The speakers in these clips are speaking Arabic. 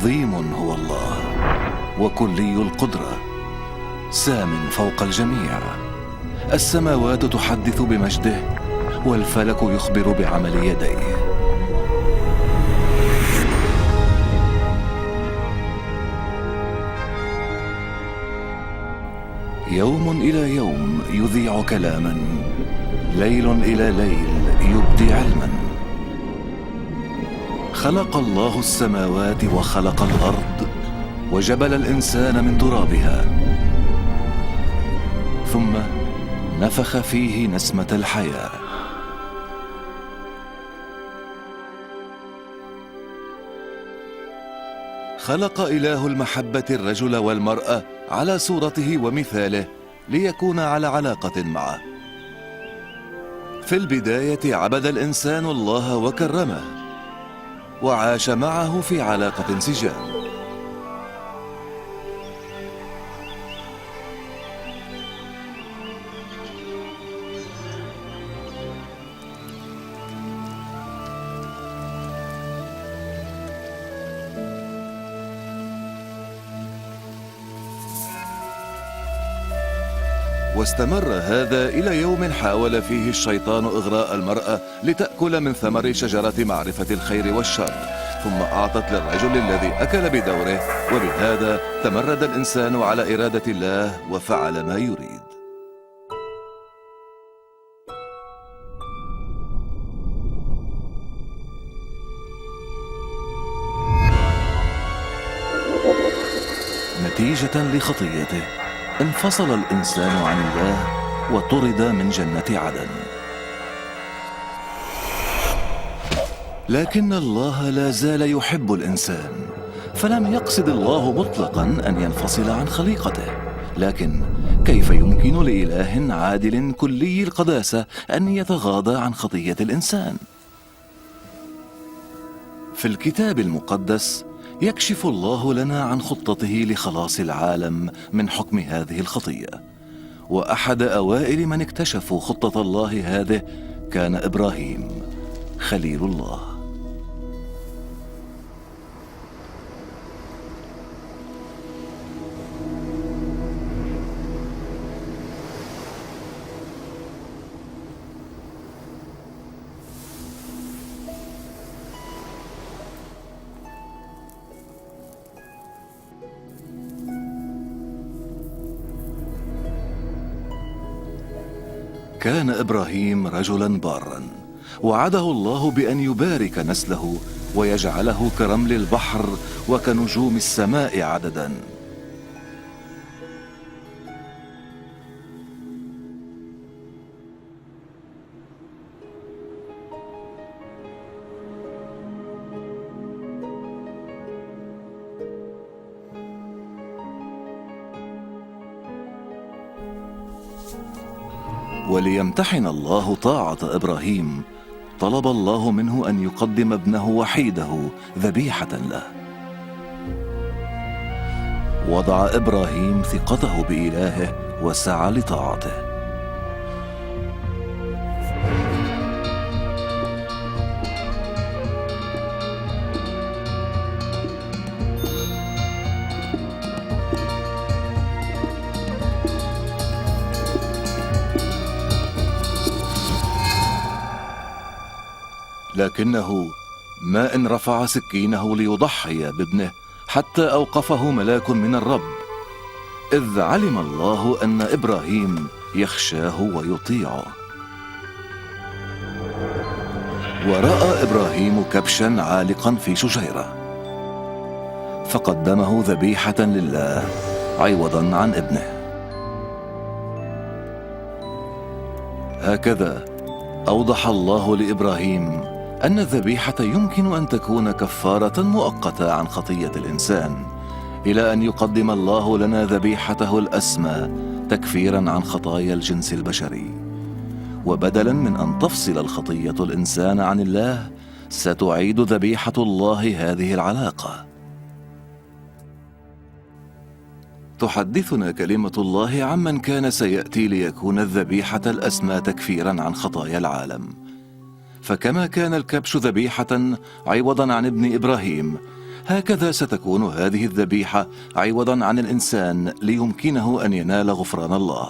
عظيم هو الله وكلي القدرة، سام فوق الجميع. السماوات تحدث بمجده والفلك يخبر بعمل يديه. يوم إلى يوم يذيع كلاما، ليل إلى ليل يبدي علما. خلق الله السماوات وخلق الأرض وجبل الإنسان من ترابها، ثم نفخ فيه نسمة الحياة. خلق إله المحبة الرجل والمرأة على صورته ومثاله ليكون على علاقة معه. في البداية عبد الإنسان الله وكرمه وعاش معه في علاقة انسجام. واستمر هذا إلى يوم حاول فيه الشيطان إغراء المرأة لتأكل من ثمر شجرة معرفة الخير والشر، ثم أعطت للرجل الذي أكل بدوره، وبهذا تمرد الإنسان على إرادة الله وفعل ما يريد. نتيجة لخطيته انفصل الإنسان عن الله وطرد من جنة عدن. لكن الله لا زال يحب الإنسان، فلم يقصد الله مطلقا أن ينفصل عن خليقته. لكن كيف يمكن لإله عادل كلي القداسة أن يتغاضى عن خطية الإنسان؟ في الكتاب المقدس يكشف الله لنا عن خطته لخلاص العالم من حكم هذه الخطية، وأحد أوائل من اكتشفوا خطة الله هذه كان إبراهيم خليل الله. كان إبراهيم رجلا بارا، وعده الله بأن يبارك نسله ويجعله كرمل البحر وكنجوم السماء عددا. وليمتحن الله طاعة إبراهيم طلب الله منه أن يقدم ابنه وحيده ذبيحة له. وضع إبراهيم ثقته بإلهه وسعى لطاعته. لكنه ما إن رفع سكينه ليضحي بابنه حتى أوقفه ملاك من الرب، إذ علم الله أن إبراهيم يخشاه ويطيعه. ورأى إبراهيم كبشا عالقا في شجيرة، فقدمه ذبيحة لله عوضا عن ابنه. هكذا أوضح الله لإبراهيم أن الذبيحة يمكن أن تكون كفارة مؤقتة عن خطية الإنسان، إلى أن يقدم الله لنا ذبيحته الأسمى تكفيرا عن خطايا الجنس البشري. وبدلا من أن تفصل الخطية الإنسان عن الله، ستعيد ذبيحة الله هذه العلاقة. تحدثنا كلمة الله عمن كان سيأتي ليكون الذبيحة الأسمى تكفيرا عن خطايا العالم. فكما كان الكبش ذبيحة عوضا عن ابن إبراهيم، هكذا ستكون هذه الذبيحة عوضا عن الإنسان ليمكنه أن ينال غفران الله.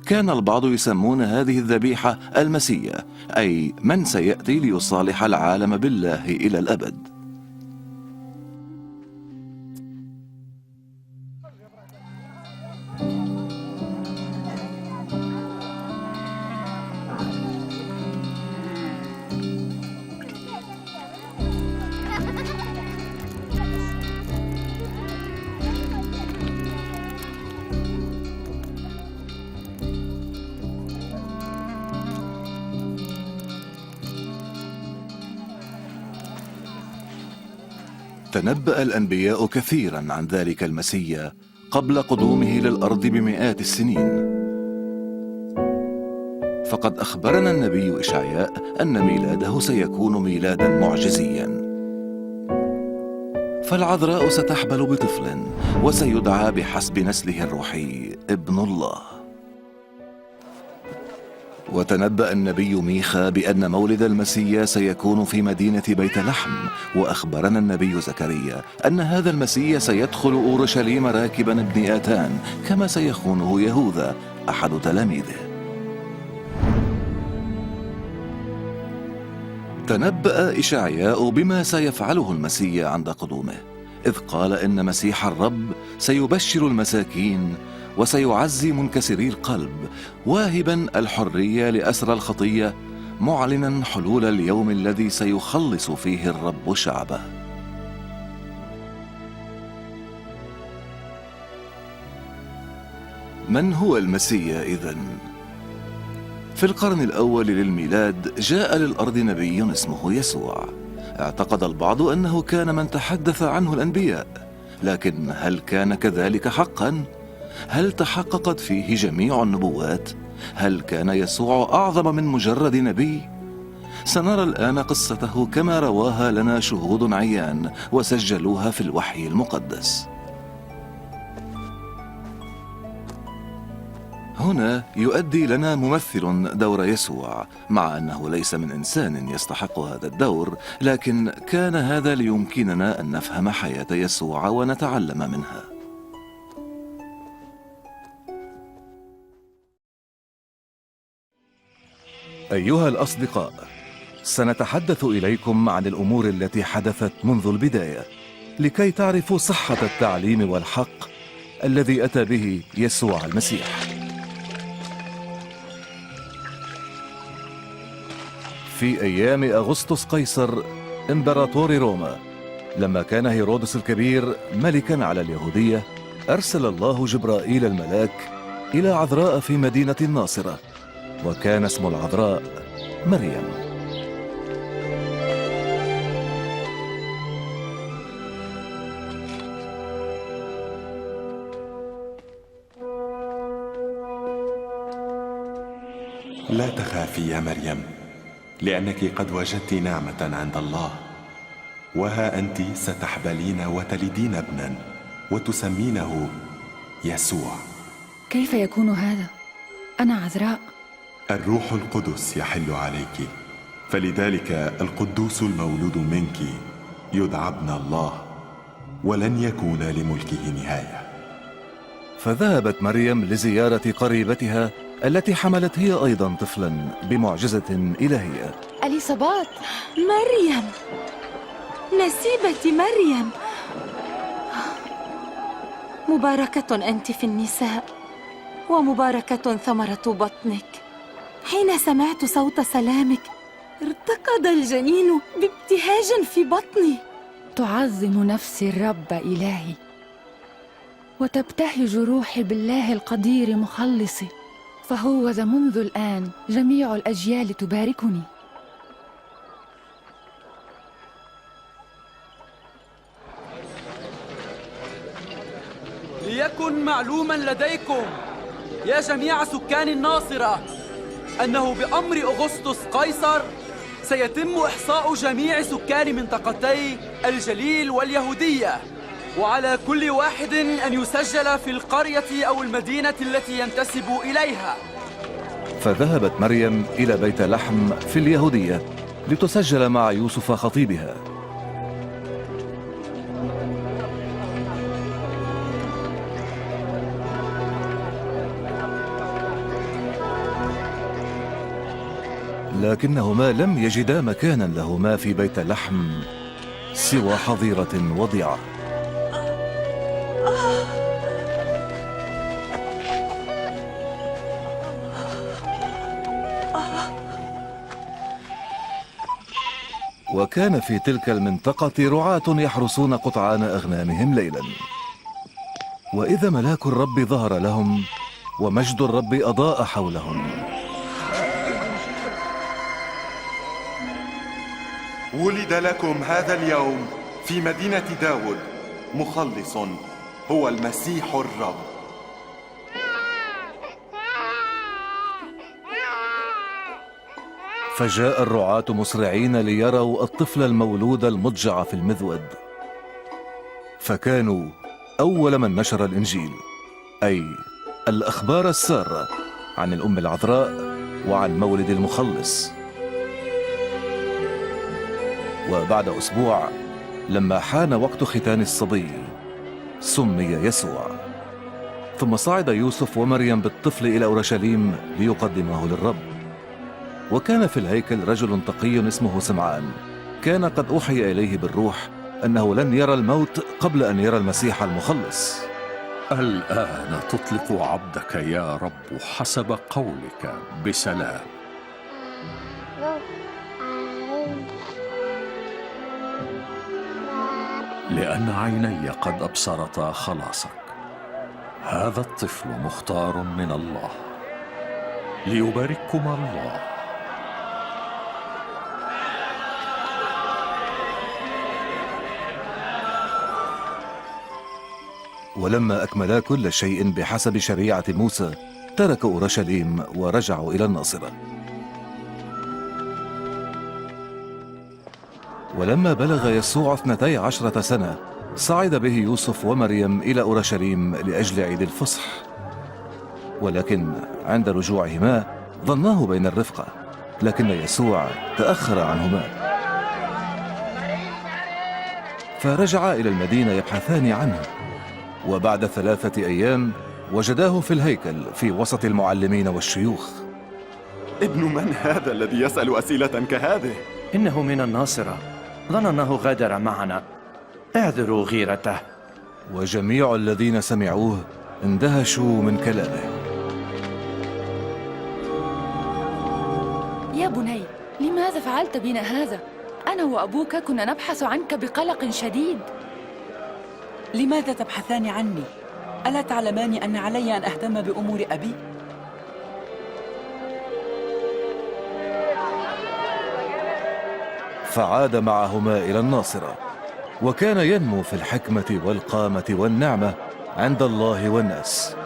كان البعض يسمون هذه الذبيحة المسيا، أي من سيأتي ليصالح العالم بالله إلى الأبد. تنبأ الأنبياء كثيرا عن ذلك المسيا قبل قدومه للأرض بمئات السنين. فقد أخبرنا النبي إشعياء أن ميلاده سيكون ميلادا معجزيا. فالعذراء ستحبل بطفل وسيدعى بحسب نسله الروحي ابن الله. وتنبأ النبي ميخا بأن مولد المسيا سيكون في مدينة بيت لحم، وأخبرنا النبي زكريا أن هذا المسيا سيدخل أورشليم راكبا ابن آتان كما سيخونه يهوذا أحد تلاميذه. تنبأ إشعياء بما سيفعله المسيا عند قدومه، إذ قال إن مسيح الرب سيبشر المساكين وسيعزي منكسري القلب، واهبا الحرية لأسرى الخطية، معلنا حلول اليوم الذي سيخلص فيه الرب شعبه. من هو المسيا إذن؟ في القرن الأول للميلاد جاء للأرض نبي اسمه يسوع. اعتقد البعض أنه كان من تحدث عنه الأنبياء، لكن هل كان كذلك حقا؟ هل تحققت فيه جميع النبوات؟ هل كان يسوع أعظم من مجرد نبي؟ سنرى الآن قصته كما رواها لنا شهود عيان وسجلوها في الوحي المقدس. هنا يؤدي لنا ممثل دور يسوع، مع أنه ليس من إنسان يستحق هذا الدور، لكن كان هذا ليمكننا أن نفهم حياة يسوع ونتعلم منها. أيها الأصدقاء، سنتحدث إليكم عن الأمور التي حدثت منذ البداية لكي تعرفوا صحة التعليم والحق الذي أتى به يسوع المسيح. في أيام أغسطس قيصر إمبراطور روما، لما كان هيرودس الكبير ملكا على اليهودية، أرسل الله جبرائيل الملاك إلى عذراء في مدينة الناصرة، وكان اسم العذراء مريم. لا تخافي يا مريم، لأنك قد وجدت نعمة عند الله، وها أنت ستحبلين وتلدين ابنا وتسمينه يسوع. كيف يكون هذا؟ أنا عذراء. الروح القدس يحل عليك، فلذلك القدوس المولود منك يدعى ابن الله، ولن يكون لملكه نهاية. فذهبت مريم لزيارة قريبتها التي حملت هي أيضا طفلا بمعجزة إلهية. أليصابات، مريم، نسيبتي مريم، مباركة أنت في النساء، ومباركة ثمرة بطنك. حين سمعت صوت سلامك ارتقد الجنين بابتهاج في بطني. تعظم نفسي الرب إلهي، وتبتهج روحي بالله القدير مخلصي، فهوذا منذ الآن جميع الأجيال تباركني. ليكن معلوما لديكم يا جميع سكان الناصرة أنه بأمر أغسطس قيصر سيتم إحصاء جميع سكان منطقتي الجليل واليهودية، وعلى كل واحد أن يسجل في القرية أو المدينة التي ينتسب إليها. فذهبت مريم إلى بيت لحم في اليهودية لتسجل مع يوسف خطيبها. لكنهما لم يجدا مكانا لهما في بيت لحم سوى حظيرة وضيعة. وكان في تلك المنطقة رعاة يحرسون قطعان أغنامهم ليلا، وإذا ملاك الرب ظهر لهم ومجد الرب أضاء حولهم. ولد لكم هذا اليوم في مدينة داود مخلص، هو المسيح الرب. فجاء الرعاة مسرعين ليروا الطفل المولود المضجع في المذود، فكانوا أول من نشر الإنجيل، أي الأخبار السارة عن الأم العذراء وعن مولد المخلص. وبعد أسبوع لما حان وقت ختان الصبي سمي يسوع. ثم صعد يوسف ومريم بالطفل إلى أورشليم ليقدمه للرب. وكان في الهيكل رجل تقي اسمه سمعان، كان قد أوحي إليه بالروح أنه لن يرى الموت قبل أن يرى المسيح المخلص. الآن تطلق عبدك يا رب حسب قولك بسلام. لأن عيني قد أبصرتا خلاصك، هذا الطفل مختار من الله، ليبارككما الله. ولما أكملا كل شيء بحسب شريعة موسى تركوا أورشليم ورجعوا إلى الناصرة. ولما بلغ يسوع 12 سنة صعد به يوسف ومريم إلى أورشليم لأجل عيد الفصح، ولكن عند رجوعهما ظناه بين الرفقة، لكن يسوع تأخر عنهما. فرجعا إلى المدينة يبحثان عنه، وبعد 3 أيام وجداه في الهيكل في وسط المعلمين والشيوخ. ابن من هذا الذي يسأل أسئلة كهذه؟ إنه من الناصرة، ظن أنه غادر معنا، اعذروا غيرته. وجميع الذين سمعوه اندهشوا من كلامه. يا بني، لماذا فعلت بنا هذا؟ أنا وأبوك كنا نبحث عنك بقلق شديد. لماذا تبحثان عني؟ ألا تعلمان أن علي أن أهتم بأمور أبي؟ فعاد معهما إلى الناصرة، وكان ينمو في الحكمة والقامة والنعمة عند الله والناس.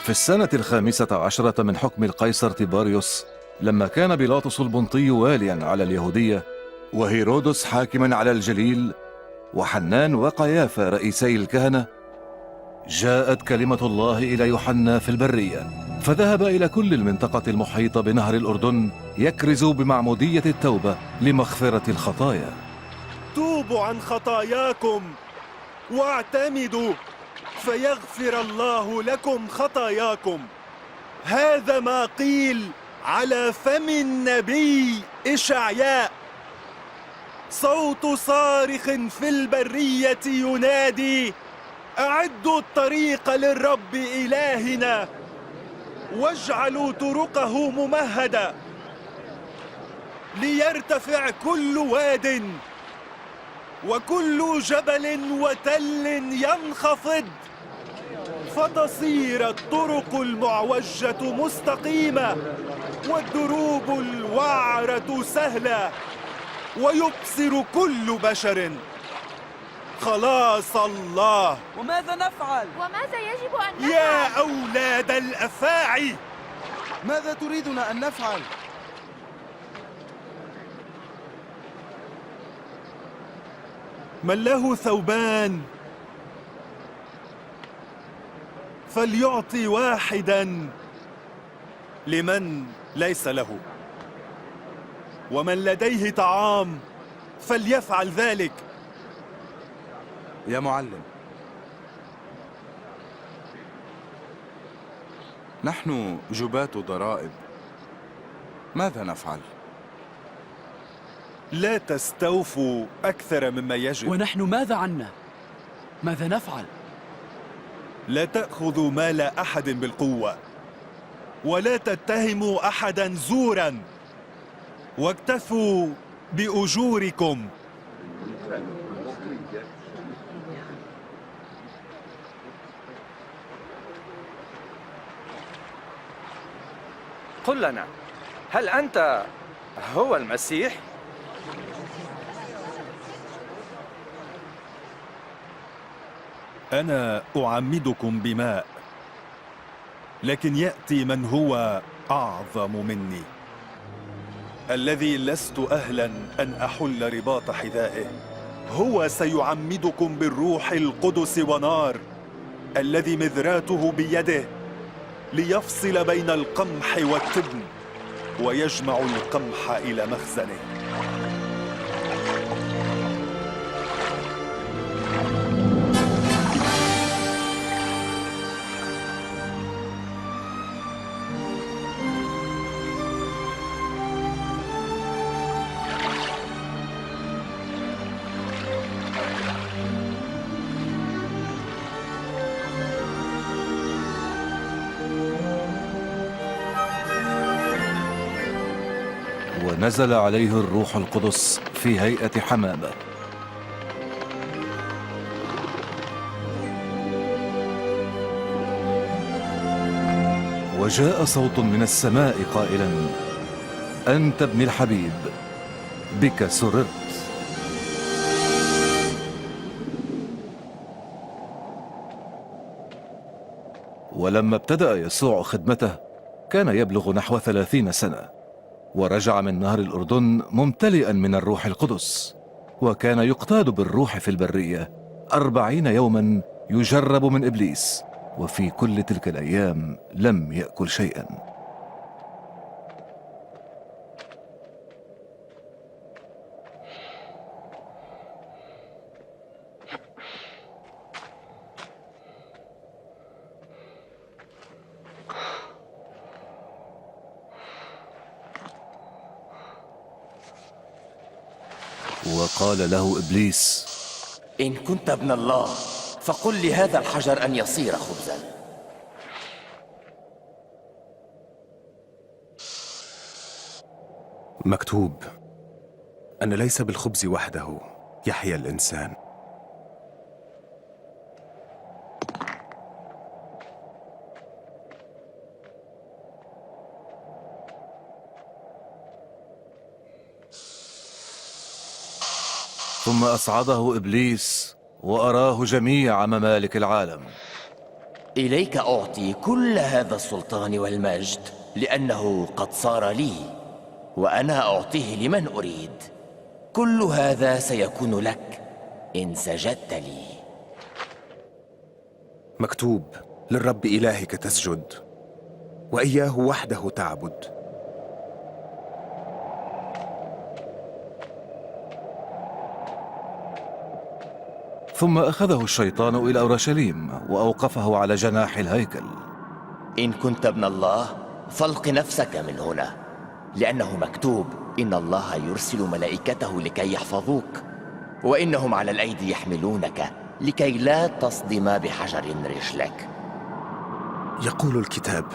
في السنة 15 من حكم القيصر تيباريوس، لما كان بيلاطس البنطي واليا على اليهودية، وهيرودس حاكما على الجليل، وحنان وقيافة رئيسي الكهنة، جاءت كلمة الله إلى يوحنا في البرية، فذهب إلى كل المنطقة المحيطة بنهر الأردن يكرز بمعمودية التوبة لمغفرة الخطايا. توبوا عن خطاياكم واعتمدوا فيغفر الله لكم خطاياكم. هذا ما قيل على فم النبي إشعياء. صوت صارخ في البرية ينادي: أعدوا الطريق للرب إلهنا، واجعلوا طرقه ممهدة، ليرتفع كل واد وكل جبل وتل ينخفض، فتصير الطرق المعوجة مستقيمة والدروب الوعرة سهلة، ويبصر كل بشر خلاص الله. وماذا نفعل؟ وماذا يجب أن نفعل؟ يا أولاد الأفاعي، ماذا تريدنا أن نفعل؟ من له ثوبان فليعطي واحدا لمن ليس له، ومن لديه طعام فليفعل ذلك. يا معلم، نحن جباة ضرائب، ماذا نفعل؟ لا تستوفوا أكثر مما يجب. ونحن ماذا عنا؟ ماذا نفعل؟ لا تأخذوا مال أحد بالقوة، ولا تتهموا أحدا زورا، واكتفوا بأجوركم. قل لنا، هل أنت هو المسيح؟ أنا أعمدكم بماء، لكن يأتي من هو أعظم مني، الذي لست أهلا أن أحل رباط حذائه. هو سيعمدكم بالروح القدس ونار، الذي مذراته بيده، ليفصل بين القمح والتبن ويجمع القمح إلى مخزنه. ونزل عليه الروح القدس في هيئة حمامة، وجاء صوت من السماء قائلا: أنت ابن الحبيب، بك سررت. ولما ابتدأ يسوع خدمته كان يبلغ نحو 30 سنة، ورجع من نهر الأردن ممتلئا من الروح القدس، وكان يقتاد بالروح في البرية 40 يوما يجرب من إبليس، وفي كل تلك الأيام لم يأكل شيئا. وقال له إبليس: إن كنت ابن الله فقل لهذا الحجر أن يصير خبزا. مكتوب أن ليس بالخبز وحده يحيا الإنسان. ثم أصعده إبليس وأراه جميع ممالك العالم. إليك أعطي كل هذا السلطان والمجد، لأنه قد صار لي، وأنا أعطيه لمن أريد. كل هذا سيكون لك إن سجدت لي. مكتوب: للرب إلهك تسجد، وإياه وحده تعبد. ثم أخذه الشيطان إلى أورشليم وأوقفه على جناح الهيكل. إن كنت ابن الله فالق نفسك من هنا، لأنه مكتوب: إن الله يرسل ملائكته لكي يحفظوك، وإنهم على الأيدي يحملونك لكي لا تصدم بحجر رجلك. يقول الكتاب: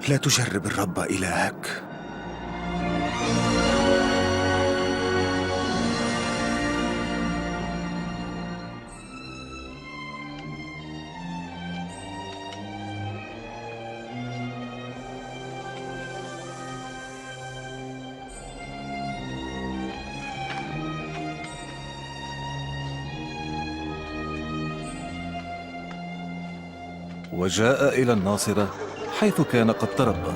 لا تجرب الرب إلهك. وجاء إلى الناصرة حيث كان قد تربى.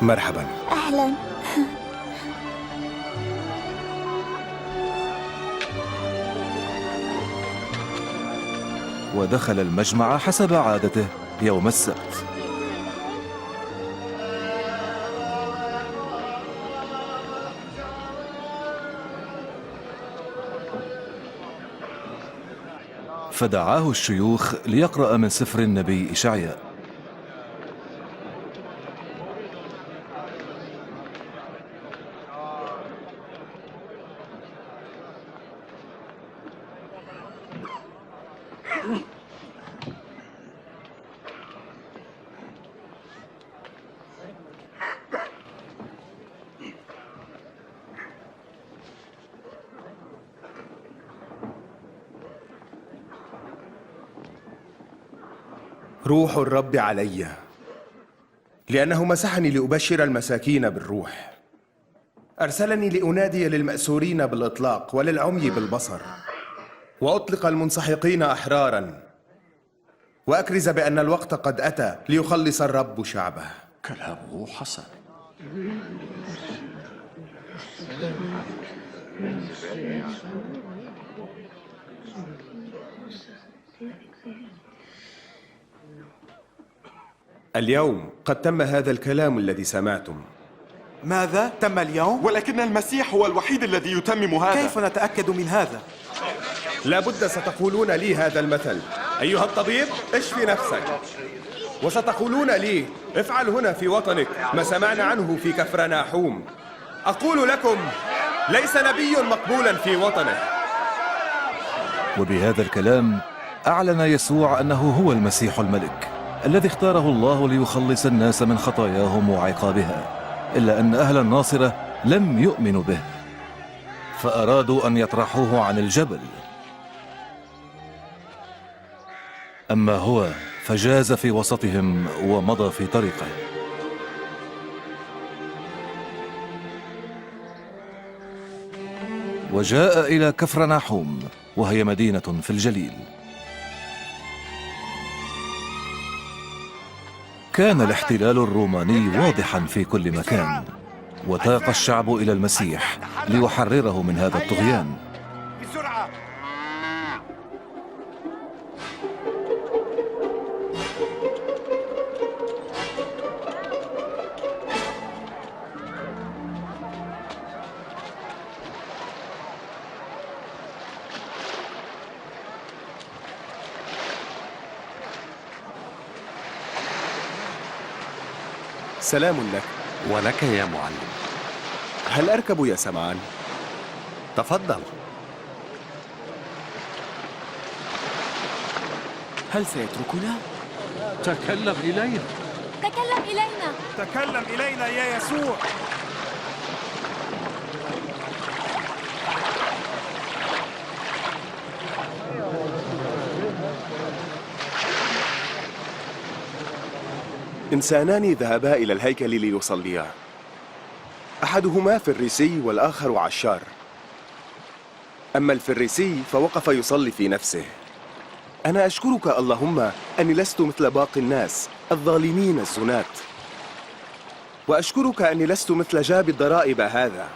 مرحبا. أهلا. ودخل المجمع حسب عادته يوم السبت. فدعاه الشيوخ ليقرأ من سفر النبي إشعياء. روح الرب علي، لأنه مسحني لأبشر المساكين بالروح، أرسلني لأنادي للمأسورين بالإطلاق وللعمي بالبصر، وأطلق المنسحقين أحرارا، وأكرز بأن الوقت قد أتى ليخلص الرب شعبه. كلامه حسن. اليوم قد تم هذا الكلام الذي سمعتم. ماذا تم اليوم؟ ولكن المسيح هو الوحيد الذي يتمم هذا. كيف نتأكد من هذا؟ لابد ستقولون لي هذا المثل: أيها الطبيب اشفي نفسك. وستقولون لي: افعل هنا في وطنك ما سمعنا عنه في كفرناحوم. أقول لكم: ليس نبي مقبولا في وطنه. وبهذا الكلام أعلن يسوع أنه هو المسيح الملك الذي اختاره الله ليخلص الناس من خطاياهم وعقابها، إلا أن أهل الناصرة لم يؤمنوا به، فأرادوا أن يطرحوه عن الجبل. أما هو فجاز في وسطهم ومضى في طريقه. وجاء إلى كفرناحوم، وهي مدينة في الجليل. كان الاحتلال الروماني واضحا في كل مكان، وتاق الشعب إلى المسيح ليحرره من هذا الطغيان. بسرعة. سلام لك. ولك يا معلم. هل أركب يا سمعان؟ تفضل. هل سيتركنا؟ تكلم إلينا. تكلم إلينا. تكلم إلينا يا يسوع. إنسانان ذهبا إلى الهيكل ليصليا، أحدهما فريسي والآخر عشار. أما الفريسي فوقف يصلي في نفسه: أنا أشكرك اللهم أني لست مثل باقي الناس الظالمين الزنات، وأشكرك أني لست مثل جاب الضرائب هذا.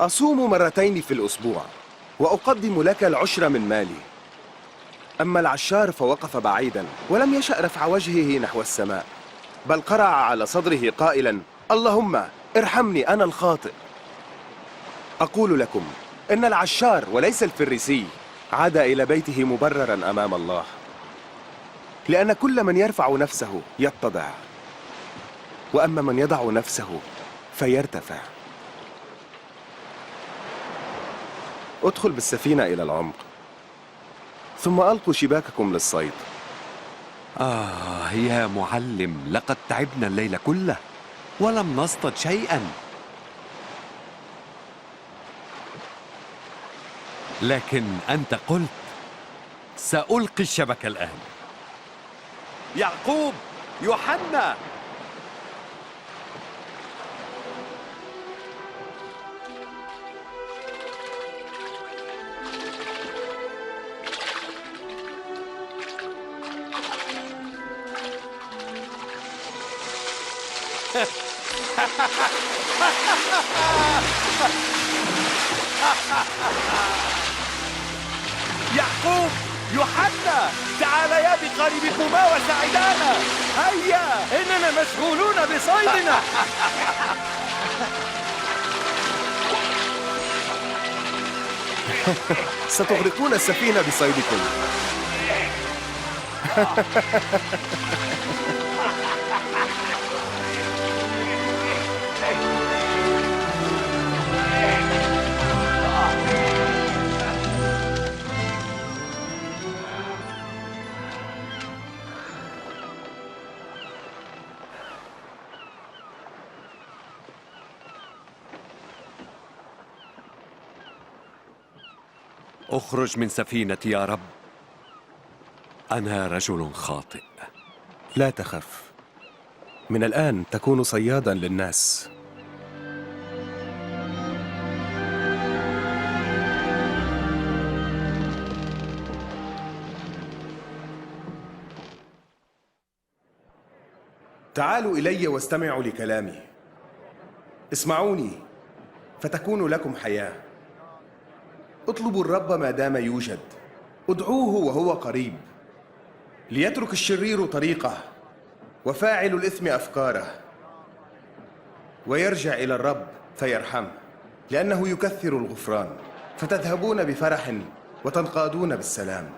أصوم مرتين في الأسبوع وأقدم لك العشر من مالي. أما العشار فوقف بعيدا ولم يشأ رفع وجهه نحو السماء، بل قرع على صدره قائلا: اللهم ارحمني أنا الخاطئ. أقول لكم إن العشار وليس الفريسي عاد إلى بيته مبررا أمام الله، لأن كل من يرفع نفسه يتضع، وأما من يضع نفسه فيرتفع. ادخل بالسفينة إلى العمق، ثم ألقوا شباككم للصيد. يا معلم، لقد تعبنا الليل كله ولم نصطد شيئا. لكن أنت قلت سألقي الشبكة الآن. يعقوب، يوحنا، يعقوب، يوحنا، تعاليا بقاربكما وساعدانا. هيا، إننا مشغولون بصيدنا. ستغرقون السفينة بصيدكم. اخرج من سفينتي يا رب، أنا رجل خاطئ. لا تخف، من الآن تكون صيادا للناس. تعالوا إلي واستمعوا لكلامي. اسمعوني فتكون لكم حياة. اطلبوا الرب ما دام يوجد، ادعوه وهو قريب. ليترك الشرير طريقه وفاعل الإثم أفكاره، ويرجع إلى الرب فيرحمه، لأنه يكثر الغفران. فتذهبون بفرح وتنقادون بالسلام.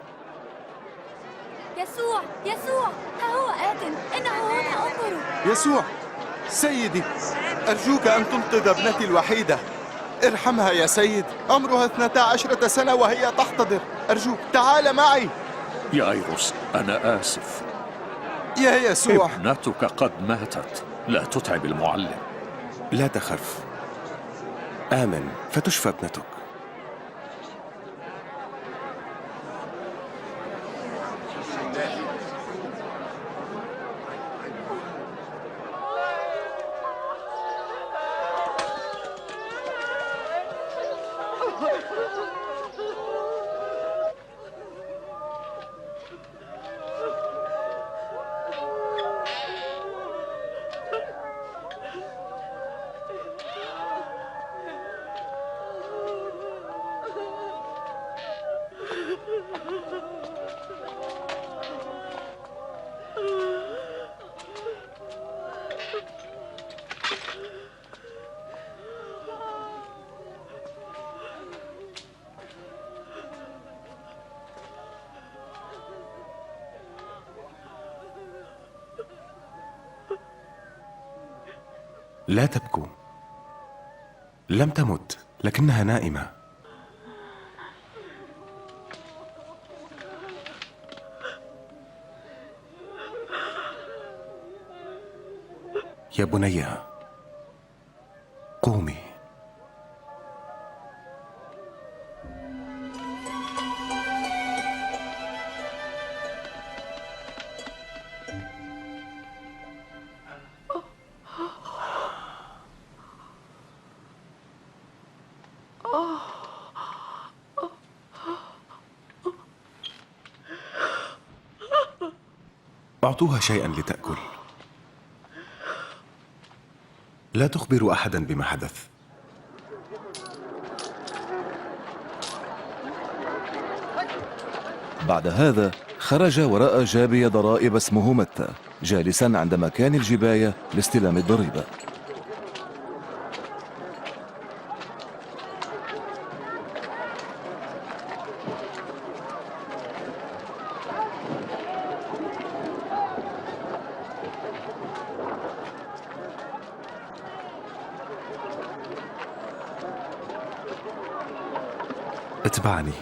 يسوع، يسوع، ها هو آت، إنه هنا، انظروا. يسوع سيدي، أرجوك أن تنقذ ابنتي الوحيدة. ارحمها يا سيد، عمرها 12 سنة وهي تحتضر. أرجوك تعال معي. يا أيروس، أنا آسف. يا يسوع، ابنتك قد ماتت، لا تتعب المعلم. لا تخف، آمن فتشفى ابنتك. لا تبكوا، لم تمت لكنها نائمة. يا بني قومي. أعطوها شيئا لتأكل. لا تخبروا أحدا بما حدث. بعد هذا خرج ورأى جابي ضرائب اسمه متى جالسا عند مكان الجباية لاستلام الضريبة. اتبعني.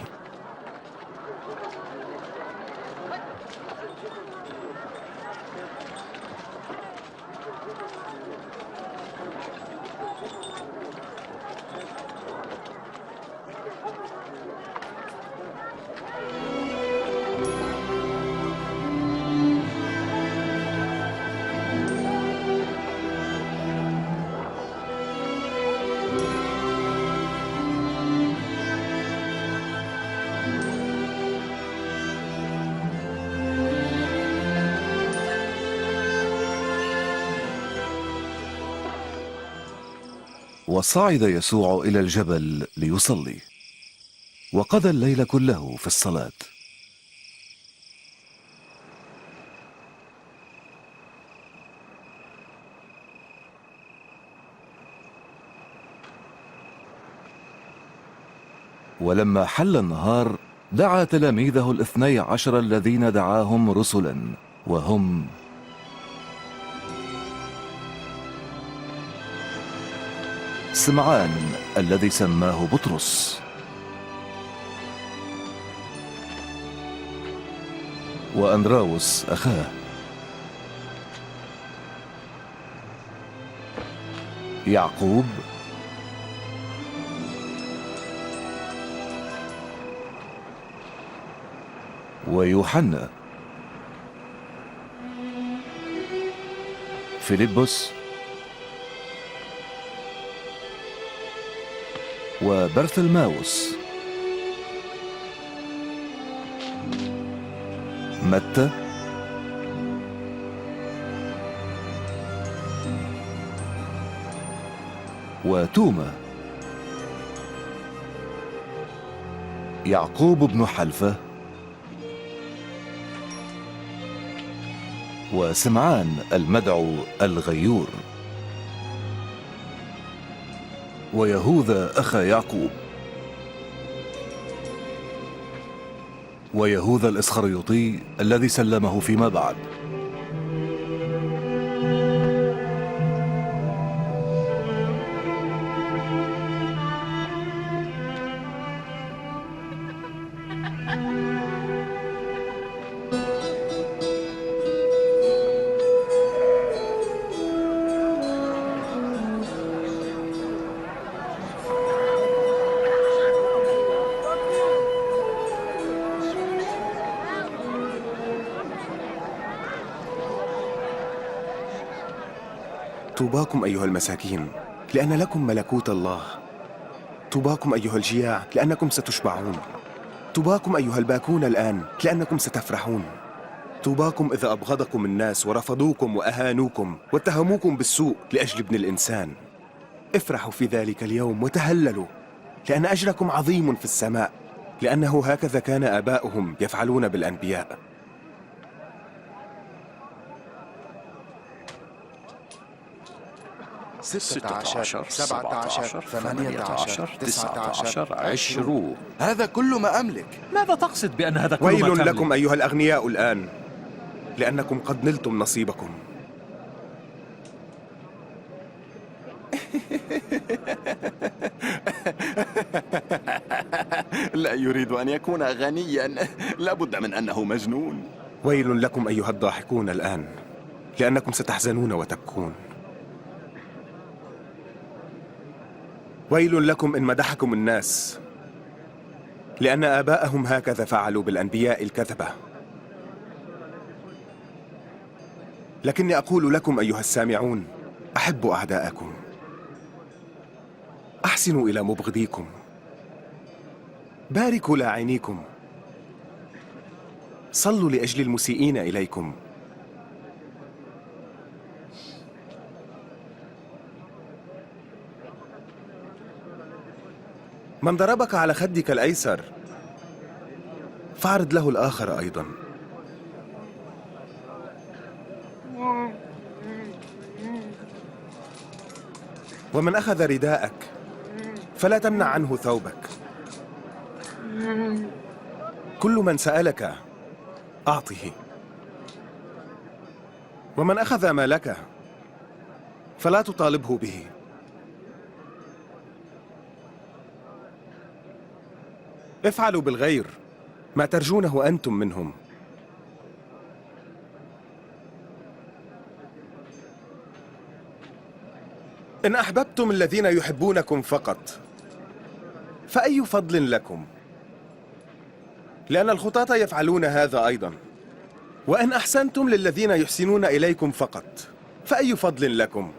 وصعد يسوع إلى الجبل ليصلي، وقضى الليل كله في الصلاة. ولما حل النهار دعا تلاميذه 12 الذين دعاهم رسلا، وهم سمعان الذي سماه بطرس، وأندراوس أخاه، يعقوب، ويوحنا، فيلبس، وبرثلماوس، متى، وتوما، يعقوب بن حلفة، وسمعان المدعو الغيور، ويهوذا أخا يعقوب، ويهوذا الإسخريوطي الذي سلمه فيما بعد. طوباكم أيها المساكين لأن لكم ملكوت الله. طوباكم أيها الجياع لأنكم ستشبعون. طوباكم أيها الباكون الآن لأنكم ستفرحون. طوباكم إذا أبغضكم الناس ورفضوكم وأهانوكم واتهموكم بالسوء لأجل ابن الإنسان. افرحوا في ذلك اليوم وتهللوا، لأن أجركم عظيم في السماء، لأنه هكذا كان آباؤهم يفعلون بالأنبياء. ستة عشر، 17، 18، 19، 20. هذا كل ما أملك. ماذا تقصد بأن هذا كل ما ويل تملك؟ لكم أيها الأغنياء الآن، لأنكم قد نلتم نصيبكم. لا يريد أن يكون غنيا، لابد من أنه مجنون. ويل لكم أيها الضاحكون الآن، لأنكم ستحزنون وتبكون. ويل لكم إن مدحكم الناس، لأن آباءهم هكذا فعلوا بالأنبياء الكذبة. لكني أقول لكم أيها السامعون، أحبوا أعداءكم، أحسنوا إلى مبغضيكم، باركوا لاعنيكم، صلوا لأجل المسيئين إليكم. من ضربك على خدك الأيسر فاعرض له الآخر أيضا. ومن أخذ رداءك فلا تمنع عنه ثوبك. كل من سألك أعطه، ومن أخذ مالك فلا تطالبه به. افعلوا بالغير ما ترجونه أنتم منهم. إن أحببتم الذين يحبونكم فقط فأي فضل لكم؟ لأن الخطاة يفعلون هذا أيضا. وإن أحسنتم للذين يحسنون إليكم فقط فأي فضل لكم؟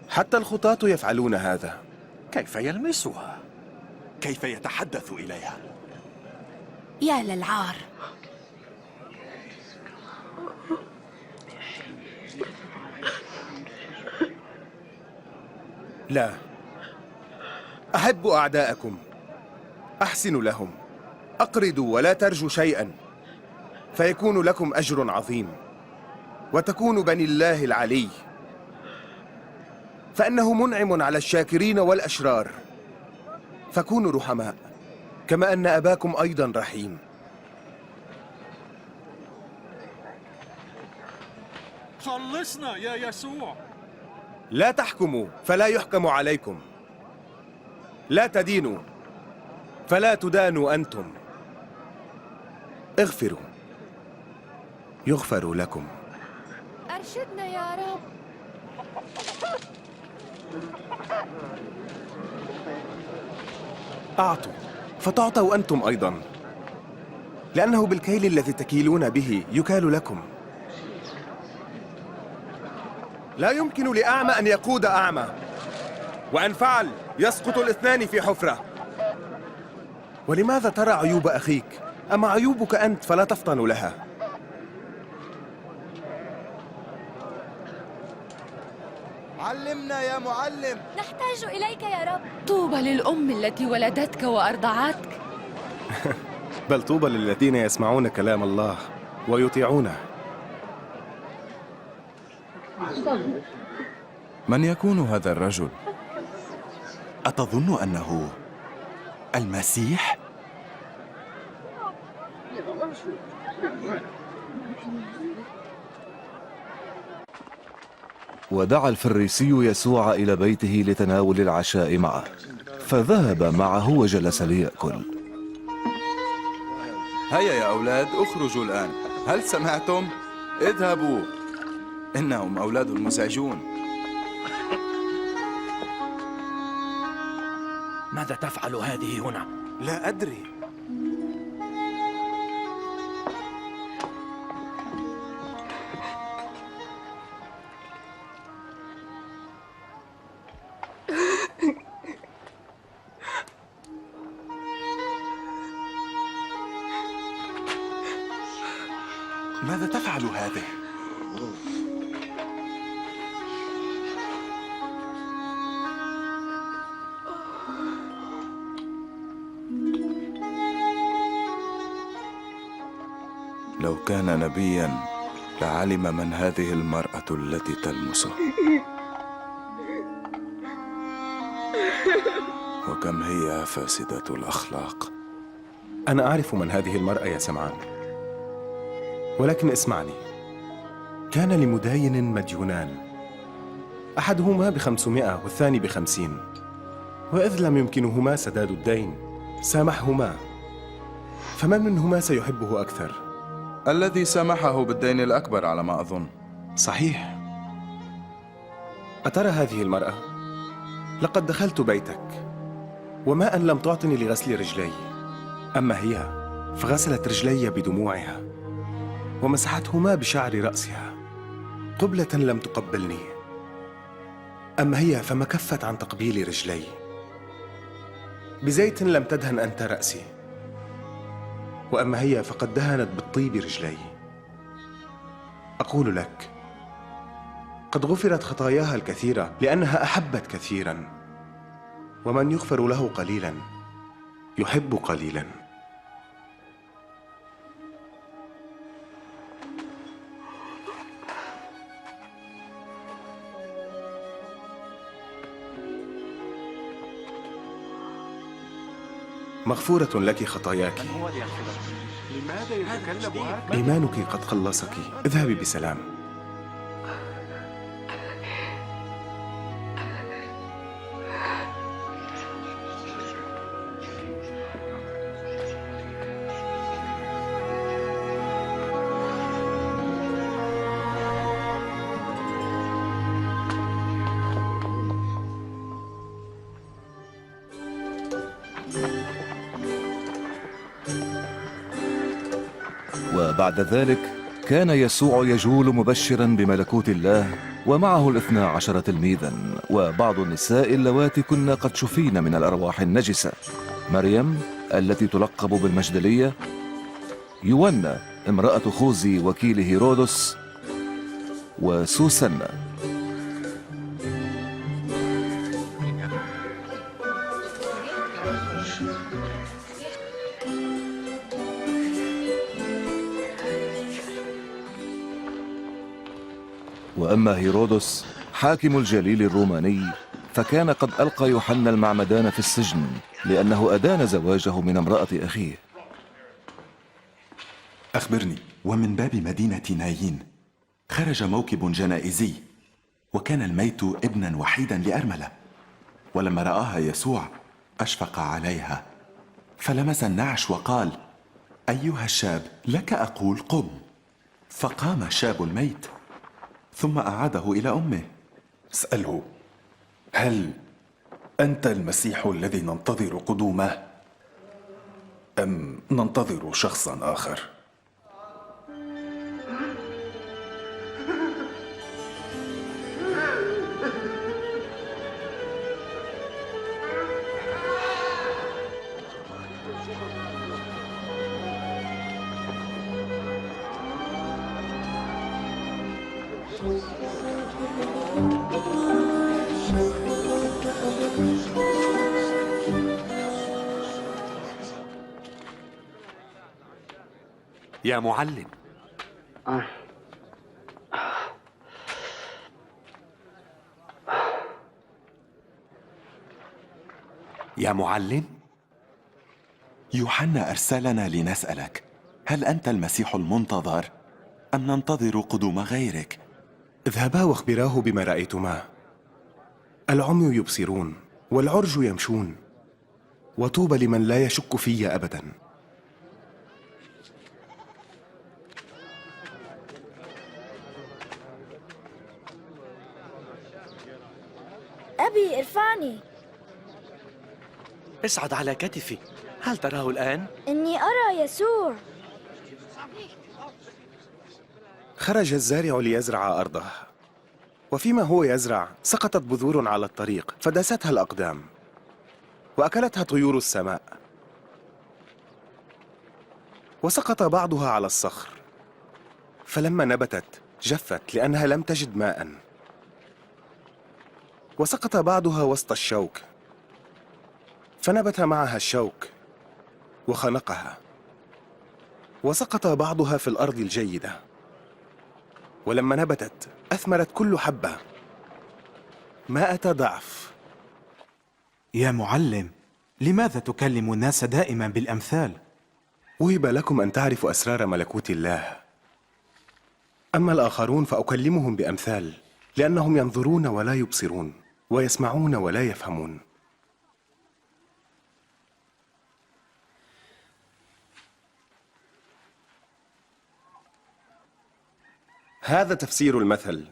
حتى الخطاة يفعلون هذا. كيف يلمسها؟ كيف يتحدث إليها؟ يا للعار. لا، أحب أعداءكم، أحسن لهم، أقرضوا ولا ترجوا شيئا، فيكون لكم أجر عظيم، وتكون بني الله العلي، فإنه منعم على الشاكرين والأشرار، فكونوا رحماء كما أن أباكم أيضا رحيم. خلصنا يا يسوع. لا تحكموا فلا يحكم عليكم، لا تدينوا فلا تدانوا أنتم، اغفروا يغفر لكم. أرشدنا يا رب. أعطوا فتعطوا أنتم أيضا، لأنه بالكيل الذي تكيلون به يكال لكم. لا يمكن لأعمى أن يقود أعمى، وأن فعل يسقط الاثنان في حفرة. ولماذا ترى عيوب أخيك؟ أما عيوبك أنت فلا تفطن لها. علمنا يا معلم. نحتاج إليك يا رب. طوبى للأم التي ولدتك وأرضعتك. بل طوبى للذين يسمعون كلام الله ويطيعونه. من يكون هذا الرجل؟ أتظن أنه المسيح؟ ودعا الفريسي يسوع إلى بيته لتناول العشاء معه، فذهب معه وجلس ليأكل. هيا يا أولاد، اخرجوا الآن. هل سمعتم؟ اذهبوا، إنهم أولاد مزعجون. ماذا تفعل هذه هنا؟ لا أدري. ماذا تفعل هذه؟ لو كان نبيا لعلم من هذه المرأة التي تلمسه، وكم هي فاسدة الأخلاق. أنا أعرف من هذه المرأة يا سمعان، ولكن اسمعني. كان لمداين مديونان، أحدهما ب500 والثاني ب50، وإذ لم يمكنهما سداد الدين سامحهما، فمن منهما سيحبه أكثر؟ الذي سامحه بالدين الأكبر على ما أظن. صحيح. أترى هذه المرأة؟ لقد دخلت بيتك وماء لم تعطني لغسل رجلي، أما هي فغسلت رجلي بدموعها ومسحتهما بشعر رأسها، قبلة لم تقبلني. أما هي فما كفت عن تقبيل رجلي، بزيت لم تدهن أنت رأسي، وأما هي فقد دهنت بالطيب رجلي. أقول لك قد غفرت خطاياها الكثيرة لأنها أحبت كثيرا، ومن يغفر له قليلا يحب قليلا. مغفورة لك خطاياك، لماذا يتكلم هكذا؟ إيمانك قد خلصك، اذهبي بسلام. وبعد ذلك كان يسوع يجول مبشرا بملكوت الله، ومعه 12 تلميذا، وبعض النساء اللواتي كن قد شفين من الأرواح النجسة: مريم التي تلقب بالمجدلية، يونا امرأة خوذي وكيل هيرودس، وسوسنة. وأما هيرودس حاكم الجليل الروماني فكان قد ألقى يوحنا المعمدان في السجن لأنه أدان زواجه من امرأة أخيه. أخبرني، ومن باب مدينة نايين خرج موكب جنائزي، وكان الميت ابنا وحيدا لأرملة، ولما رآها يسوع أشفق عليها، فلمس النعش وقال: أيها الشاب، لك أقول قم. فقام الشاب الميت، ثم أعاده إلى أمه. اسأله: هل أنت المسيح الذي ننتظر قدومه، أم ننتظر شخصا آخر؟ يا معلم، يا معلم، يوحنا أرسلنا لنسألك: هل أنت المسيح المنتظر، أم ننتظر قدوم غيرك؟ اذهبا واخبراه بما رأيتما. العمي يبصرون، والعرج يمشون، وطوبى لمن لا يشك في أبدا. أبي ارفعني. اصعد على كتفي. هل تراه الآن؟ إني أرى يسوع. خرج الزارع ليزرع أرضه، وفيما هو يزرع سقطت بذور على الطريق فداستها الأقدام، وأكلتها طيور السماء، وسقط بعضها على الصخر، فلما نبتت جفت لأنها لم تجد ماء، وسقط بعضها وسط الشوك، فنبت معها الشوك وخنقها، وسقط بعضها في الأرض الجيدة، ولما نبتت أثمرت كل حبة 100 ضعف. يا معلم، لماذا تكلم الناس دائما بالأمثال؟ وهب لكم أن تعرفوا أسرار ملكوت الله، أما الآخرون فأكلمهم بأمثال، لأنهم ينظرون ولا يبصرون، ويسمعون ولا يفهمون. هذا تفسير المثل: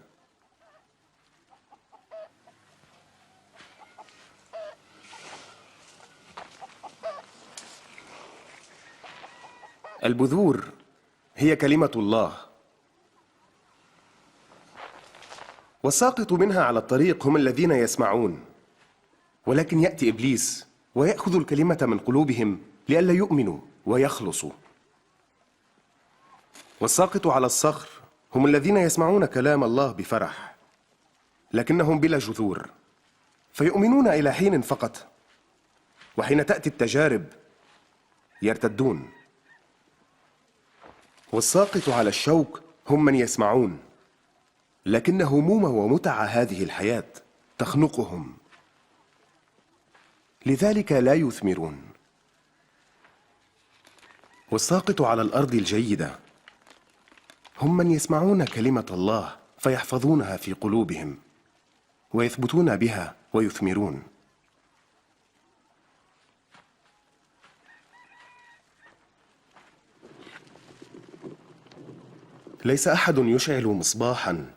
البذور هي كلمة الله، والساقط منها على الطريق هم الذين يسمعون، ولكن يأتي إبليس ويأخذ الكلمة من قلوبهم لئلا يؤمنوا ويخلصوا. والساقط على الصخر هم الذين يسمعون كلام الله بفرح، لكنهم بلا جذور، فيؤمنون إلى حين فقط، وحين تأتي التجارب يرتدون. والساقط على الشوك هم من يسمعون، لكن هموم ومتع هذه الحياة تخنقهم، لذلك لا يثمرون. والساقط على الأرض الجيدة هم من يسمعون كلمة الله فيحفظونها في قلوبهم ويثبتون بها ويثمرون. ليس أحد يشعل مصباحا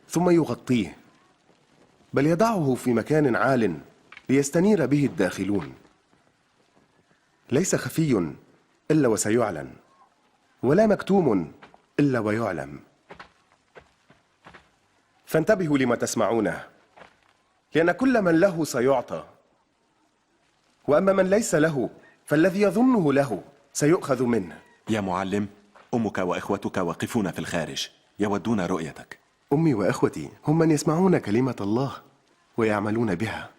ثم يغطيه، بل يضعه في مكان عال ليستنير به الداخلون. ليس خفي إلا وسيعلن، ولا مكتوم إلا ويعلم. فانتبهوا لما تسمعونه، لأن كل من له سيعطى، وأما من ليس له فالذي يظنه له سيؤخذ منه. يا معلم، أمك وإخوتك واقفون في الخارج يودون رؤيتك. أمي وإخوتي هم من يسمعون كلمة الله ويعملون بها.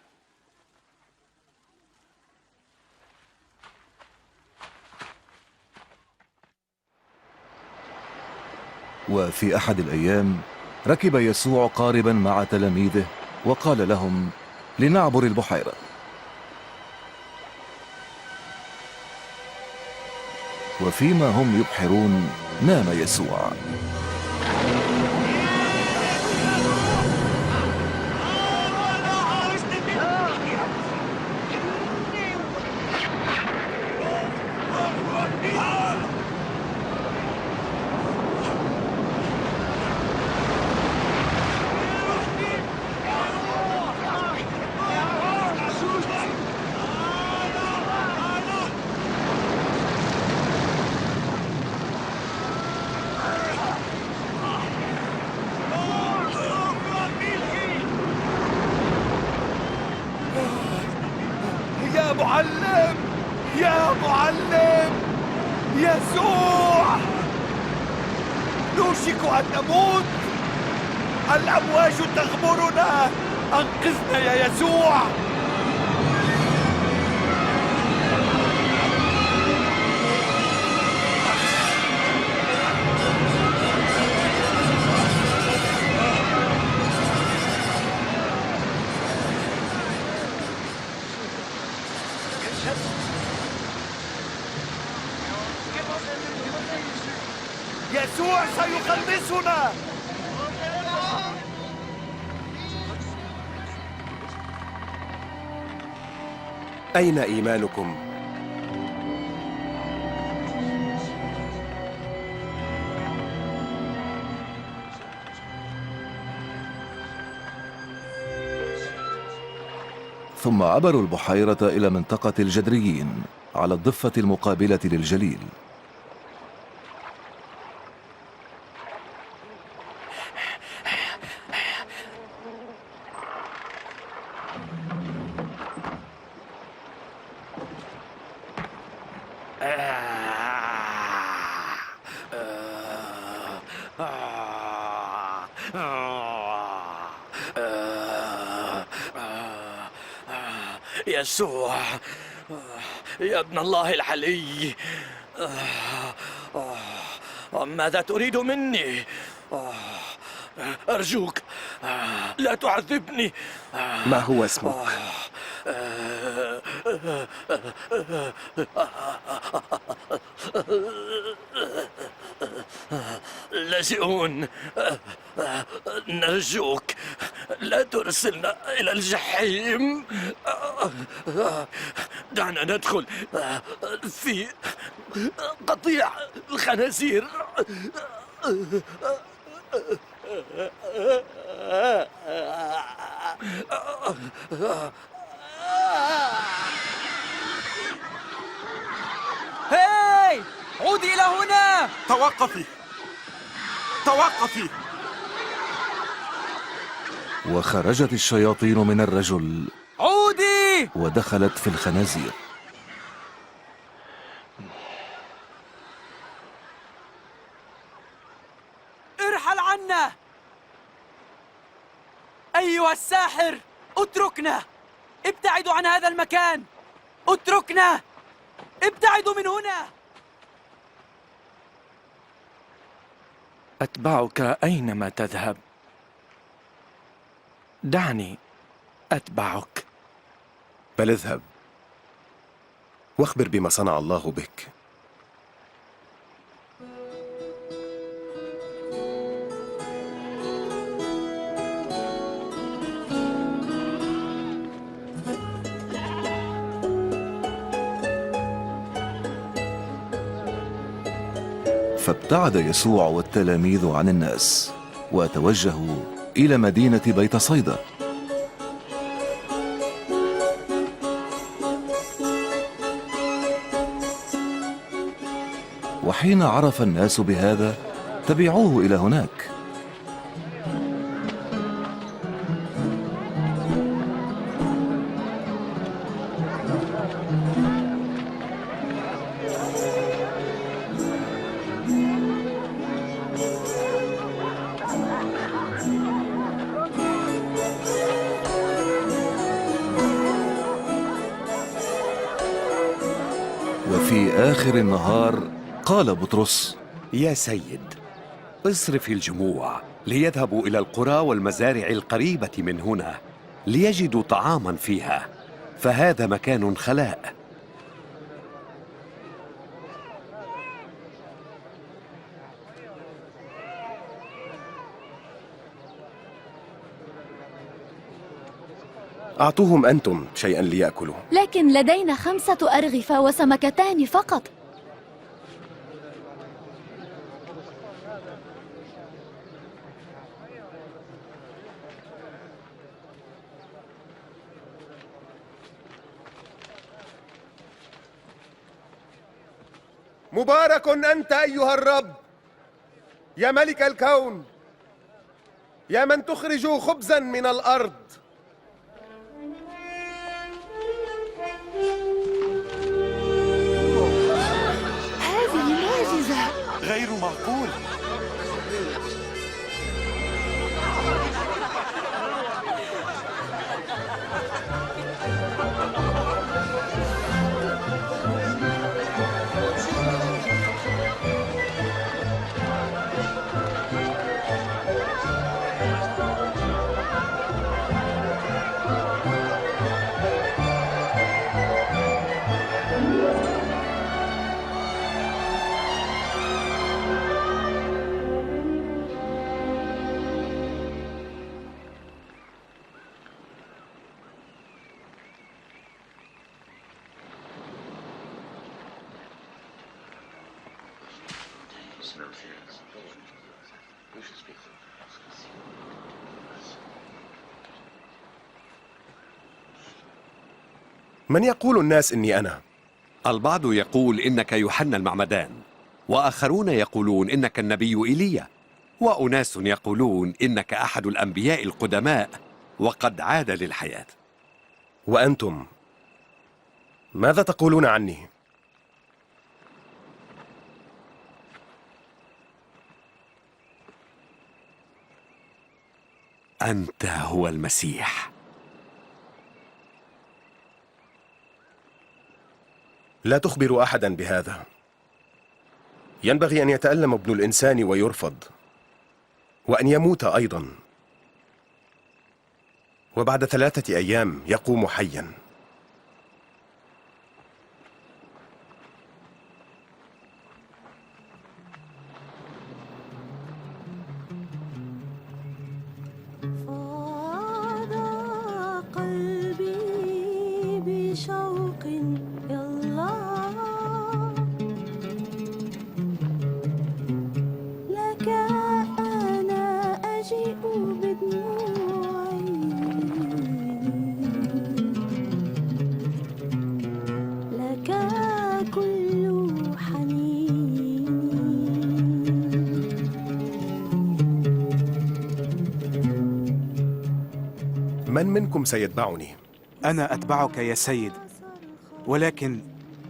وفي أحد الأيام ركب يسوع قاربا مع تلاميذه وقال لهم: لنعبر البحيرة. وفيما هم يبحرون نام يسوع. يا معلم، يا معلم، يسوع، نوشك أن نموت، الأمواج تغمرنا، أنقذنا يا يسوع. يسوع سيخلصنا. أين إيمانكم؟ ثم عبروا البحيرة إلى منطقة الجدريين على الضفة المقابلة للجليل. يسوع يا ابن الله العلي، ماذا تريد مني؟ أرجوك لا تعذبني. ما هو اسمك؟ لاجئون، نرجوك لا ترسلنا إلى الجحيم. دعنا ندخل في قطيع الخنازير. هاي، عودي إلى هنا. توقفي، توقفي. وخرجت الشياطين من الرجل عودي ودخلت في الخنازير. ارحل عنا أيها الساحر، اتركنا، ابتعدوا عن هذا المكان، اتركنا، ابتعدوا من هنا. أتبعك أينما تذهب، دعني أتبعك. بل اذهب واخبر بما صنع الله بك. فابتعد يسوع والتلاميذ عن الناس وتوجهوا إلى مدينة بيت صيدا. وحين عرف الناس بهذا تبعوه إلى هناك. وفي آخر النهار قال بطرس: يا سيد، اصرف الجموع ليذهبوا إلى القرى والمزارع القريبة من هنا ليجدوا طعاما فيها، فهذا مكان خلاء. أعطوهم أنتم شيئا ليأكلوا. لكن لدينا 5 أرغفة وسمكتان فقط. مبارك أنت أيها الرب يا ملك الكون، يا من تخرج خبزا من الأرض. هذه معجزة غير معقول. من يقول الناس إني أنا؟ البعض يقول إنك يوحنا المعمدان، وآخرون يقولون إنك النبي إيليا، وأناس يقولون إنك أحد الأنبياء القدماء وقد عاد للحياة. وأنتم ماذا تقولون عني؟ أنت هو المسيح. لا تخبر أحدا بهذا. ينبغي أن يتألم ابن الإنسان ويرفض، وأن يموت أيضا، وبعد 3 أيام يقوم حيا. فاض قلبي بشوق لك أنا أجيء بدموعي، لك كل حنيني. من منكم سيتبعني؟ أنا أتبعك يا سيد، ولكن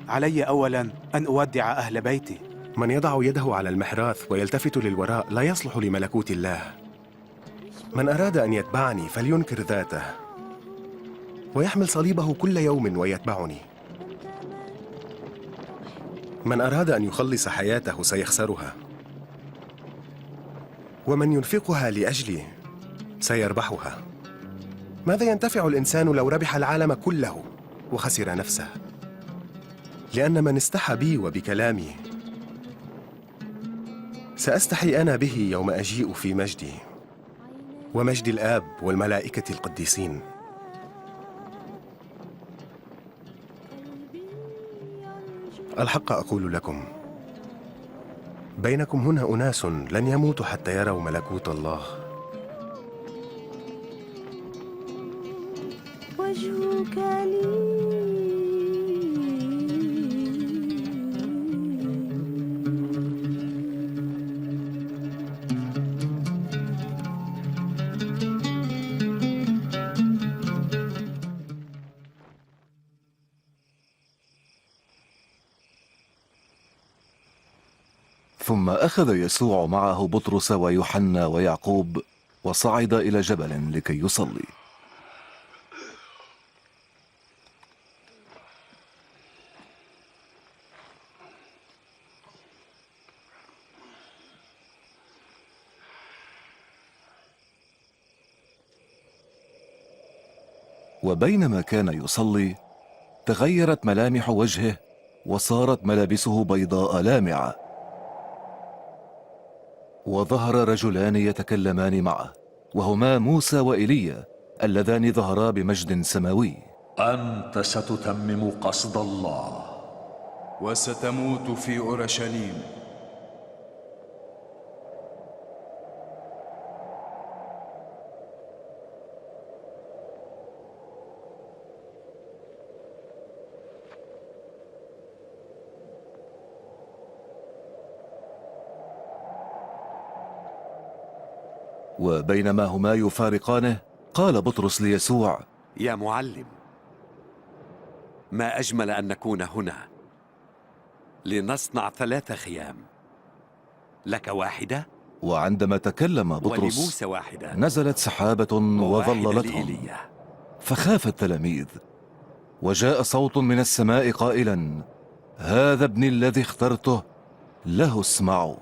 علي أولا أن أودع أهل بيتي. من يضع يده على المحراث ويلتفت للوراء لا يصلح لملكوت الله. من أراد أن يتبعني فلينكر ذاته ويحمل صليبه كل يوم ويتبعني. من أراد أن يخلص حياته سيخسرها، ومن ينفقها لأجلي سيربحها. ماذا ينتفع الإنسان لو ربح العالم كله وخسر نفسه؟ لأن من استحى بي وبكلامي سأستحي أنا به يوم أجيء في مجدي ومجد الآب والملائكة القديسين. الحق أقول لكم، بينكم هنا أناس لن يموتوا حتى يروا ملكوت الله. وجهك لي ثم أخذ يسوع معه بطرس ويوحنا ويعقوب وصعد إلى جبل لكي يصلي. وبينما كان يصلي تغيرت ملامح وجهه وصارت ملابسه بيضاء لامعة، وظهر رجلان يتكلمان معه وهما موسى وإيليا اللذان ظهرا بمجد سماوي. أنت ستتمم قصد الله وستموت في أورشليم. وبينما هما يفارقانه قال بطرس ليسوع: يا معلم، ما أجمل أن نكون هنا لنصنع 3 خيام، لك واحدة، وعندما تكلم بطرس ولموسى واحدة، نزلت سحابة وظللتهم، فخاف التلاميذ، وجاء صوت من السماء قائلا: هذا ابني الذي اخترته، له اسمعوا.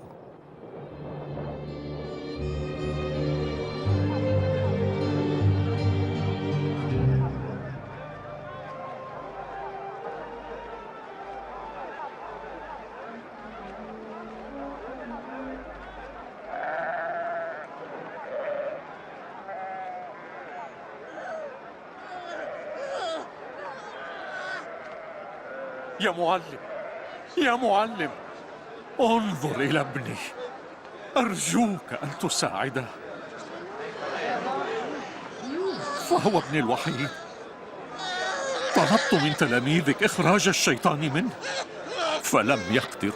يا معلم، يا معلم، انظر إلى ابني، أرجوك أن تساعده، فهو ابني الوحيد. طلبت من تلاميذك إخراج الشيطان منه فلم يقدر.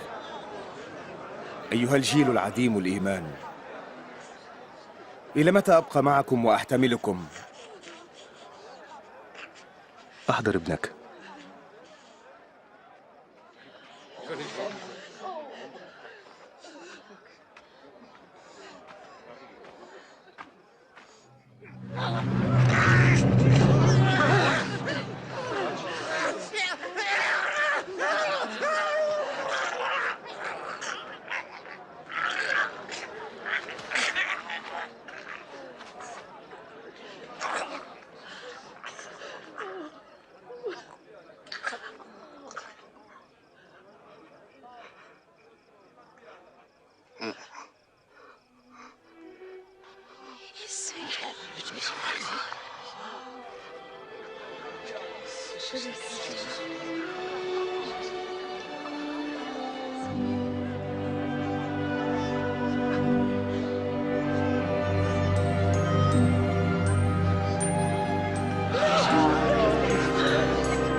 أيها الجيل العديم الإيمان، إلى متى أبقى معكم وأحتملكم؟ أحضر ابنك.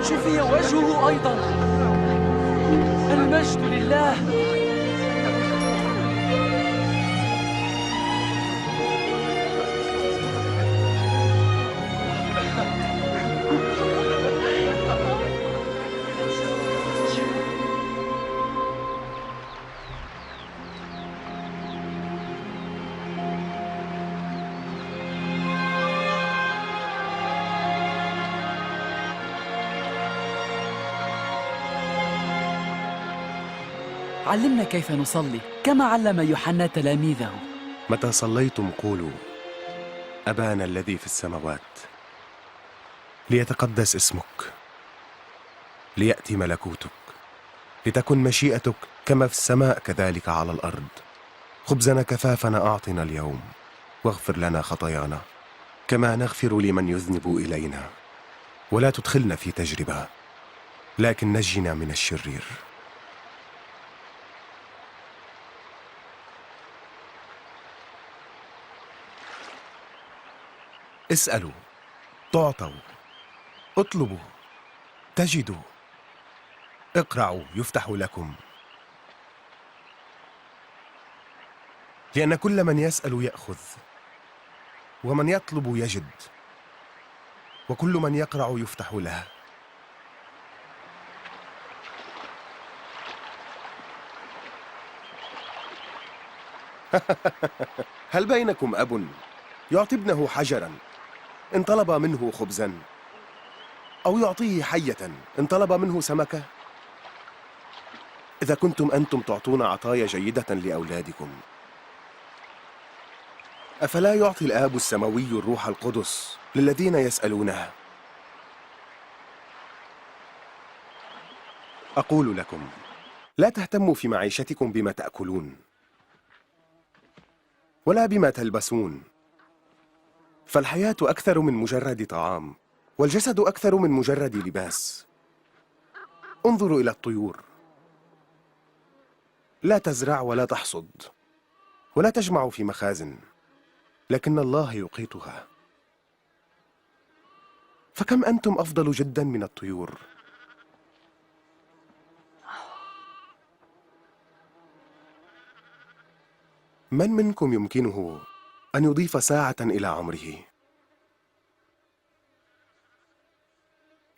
شفي وجهه أيضا. المجد لله. علمنا كيف نصلي كما علم يوحنا تلاميذه. متى صليتم قولوا: أبانا الذي في السماوات، ليتقدس اسمك، ليأتي ملكوتك، لتكن مشيئتك كما في السماء كذلك على الأرض. خبزنا كفافنا أعطنا اليوم، واغفر لنا خطايانا كما نغفر لمن يذنب إلينا، ولا تدخلنا في تجربة لكن نجنا من الشرير. اسألوا تعطوا، اطلبوا تجدوا، اقرعوا يفتح لكم. لأن كل من يسأل يأخذ، ومن يطلب يجد، وكل من يقرع يفتح له. هل بينكم أب يعطي ابنه حجرا إن طلب منه خبزا، أو يعطيه حية إن طلب منه سمكة؟ إذا كنتم أنتم تعطون عطايا جيدة لأولادكم، أفلا يعطي الآب السماوي الروح القدس للذين يسألونه؟ أقول لكم لا تهتموا في معيشتكم بما تأكلون ولا بما تلبسون، فالحياة أكثر من مجرد طعام، والجسد أكثر من مجرد لباس. انظروا إلى الطيور، لا تزرع ولا تحصد ولا تجمع في مخازن، لكن الله يقيتها. فكم أنتم أفضل جدا من الطيور. من منكم يمكنه أن يضيف ساعة إلى عمره؟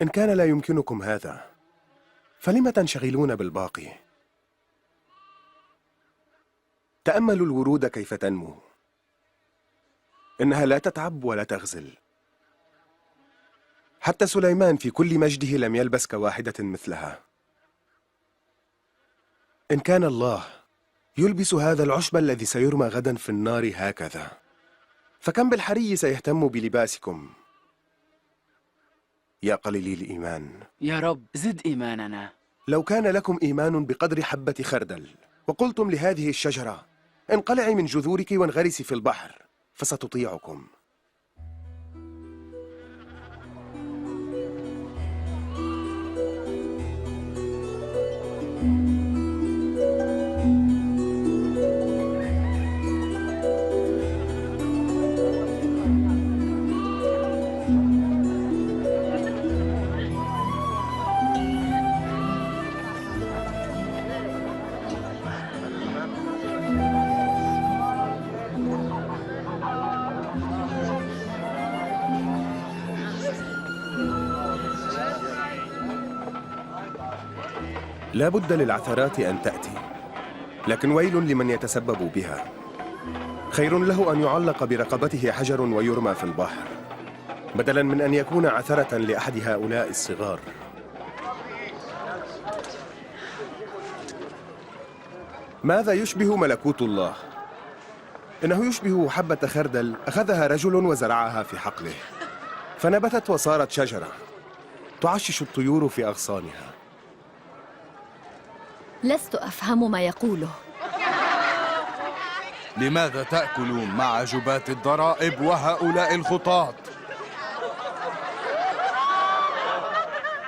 إن كان لا يمكنكم هذا، فلم تنشغلون بالباقي؟ تأملوا الورود كيف تنمو، إنها لا تتعب ولا تغزل. حتى سليمان في كل مجده لم يلبس كواحدة مثلها. إن كان الله يلبس هذا العشب الذي سيرمى غدا في النار هكذا، فكم بالحري سيهتم بلباسكم يا قليلي الإيمان. يا رب زد إيماننا. لو كان لكم إيمان بقدر حبة خردل وقلتم لهذه الشجرة انقلعي من جذورك وانغرسي في البحر، فستطيعكم. لا بد للعثرات أن تأتي، لكن ويل لمن يتسبب بها. خير له أن يعلق برقبته حجر ويرمى في البحر، بدلاً من أن يكون عثرة لأحد هؤلاء الصغار. ماذا يشبه ملكوت الله؟ إنه يشبه حبة خردل أخذها رجل وزرعها في حقله، فنبتت وصارت شجرة تعشش الطيور في أغصانها. لست أفهم ما يقوله. لماذا تأكلون مع جباة الضرائب وهؤلاء الخطاة؟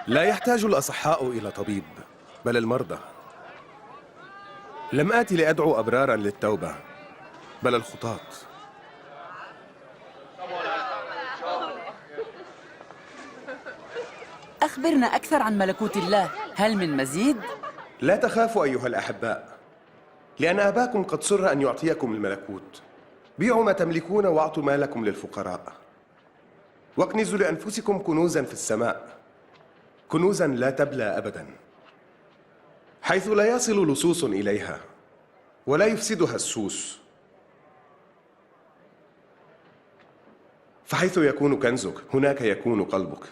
لا يحتاج الأصحاء إلى طبيب، بل المرضى. لم آتي لأدعو أبرارا للتوبة، بل الخطاة. أخبرنا أكثر عن ملكوت الله، هل من مزيد؟ لا تخافوا أيها الأحباء، لأن أباكم قد سر أن يعطيكم الملكوت. بيعوا ما تملكون واعطوا مالكم للفقراء، واكنزوا لأنفسكم كنوزا في السماء، كنوزا لا تبلى أبدا، حيث لا يصل لصوص إليها ولا يفسدها السوس. فحيث يكون كنزك هناك يكون قلبك.